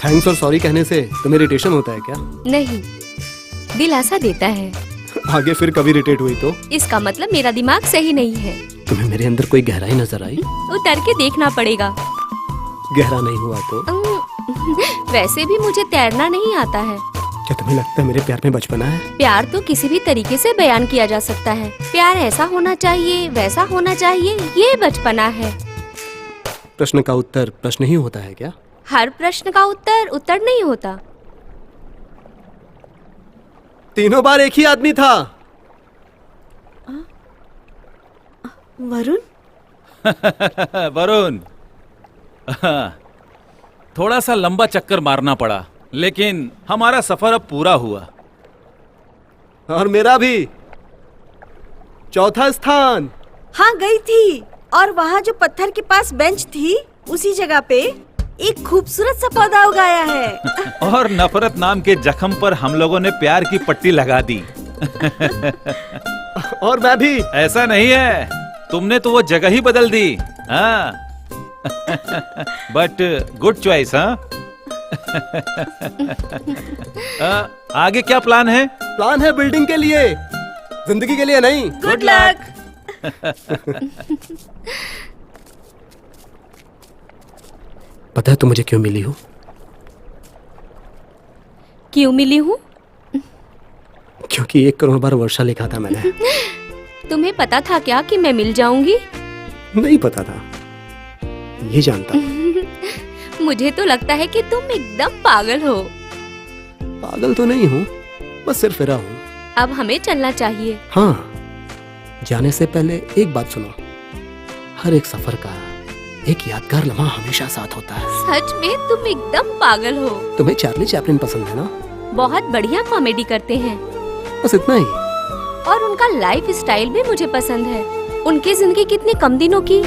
थैंक्स और सॉरी कहने से तुम्हें इरिटेशन होता है क्या?
नहीं, दिलासा देता है।
आगे फिर कभी इरिटेट हुई तो
इसका मतलब मेरा दिमाग सही नहीं है।
तुम्हें मेरे अंदर कोई गहराई नजर आई?
उतर के देखना पड़ेगा।
गहरा नहीं हुआ तो?
वैसे भी मुझे तैरना नहीं आता है।
क्या तुम्हें लगता है मेरे प्यार में बचपना है?
प्यार तो किसी भी तरीके से बयान किया जा सकता है। प्यार ऐसा होना चाहिए, वैसा होना चाहिए, ये बचपना है।
प्रश्न का उत्तर प्रश्न ही होता है क्या?
हर प्रश्न का उत्तर उत्तर नहीं होता।
तीनों बार एक ही आदमी था।
वरुण?
वरुण, थोड़ा सा लंबा चक्कर मारना पड़ा, लेकिन हमारा सफर अब पूरा हुआ।
और मेरा भी। चौथा स्थान।
हाँ गई थी, और वहाँ जो पत्थर के पास बेंच थी, उसी जगह पे एक खूबसूरत सा पौधा उगाया है।
और नफरत नाम के जख्म पर हम लोगों ने प्यार की पट्टी लगा दी।
और मैं भी।
ऐसा नहीं है, तुमने तो वो जगह ही बदल दी। हाँ। But good choice. हाँ। आगे क्या प्लान है?
प्लान है बिल्डिंग के लिए, जिंदगी के लिए नहीं।
Good luck.
पता है तुम मुझे क्यों मिली हो?
क्यों मिली हूँ?
क्योंकि 1 करोड़ बार वर्षा लिखा था मैंने।
तुम्हें पता था क्या कि मैं मिल जाऊंगी?
नहीं पता था, ये जानता।
मुझे तो लगता है कि तुम एकदम पागल हो।
पागल तो नहीं हूँ, बस सिर्फ फिरा हूँ।
अब हमें चलना चाहिए।
हाँ, जाने से पहले एक बात सुनो। हर एक सफर का एक यादगार लम्हा हमेशा साथ होता है।
सच में तुम एकदम पागल हो।
तुम्हें चार्ली चैपलिन पसंद है ना?
बहुत बढ़िया कॉमेडी करते हैं।
बस इतना ही।
और उनका लाइफ स्टाइल भी मुझे पसंद है। उनकी जिंदगी कितने कम दिनों की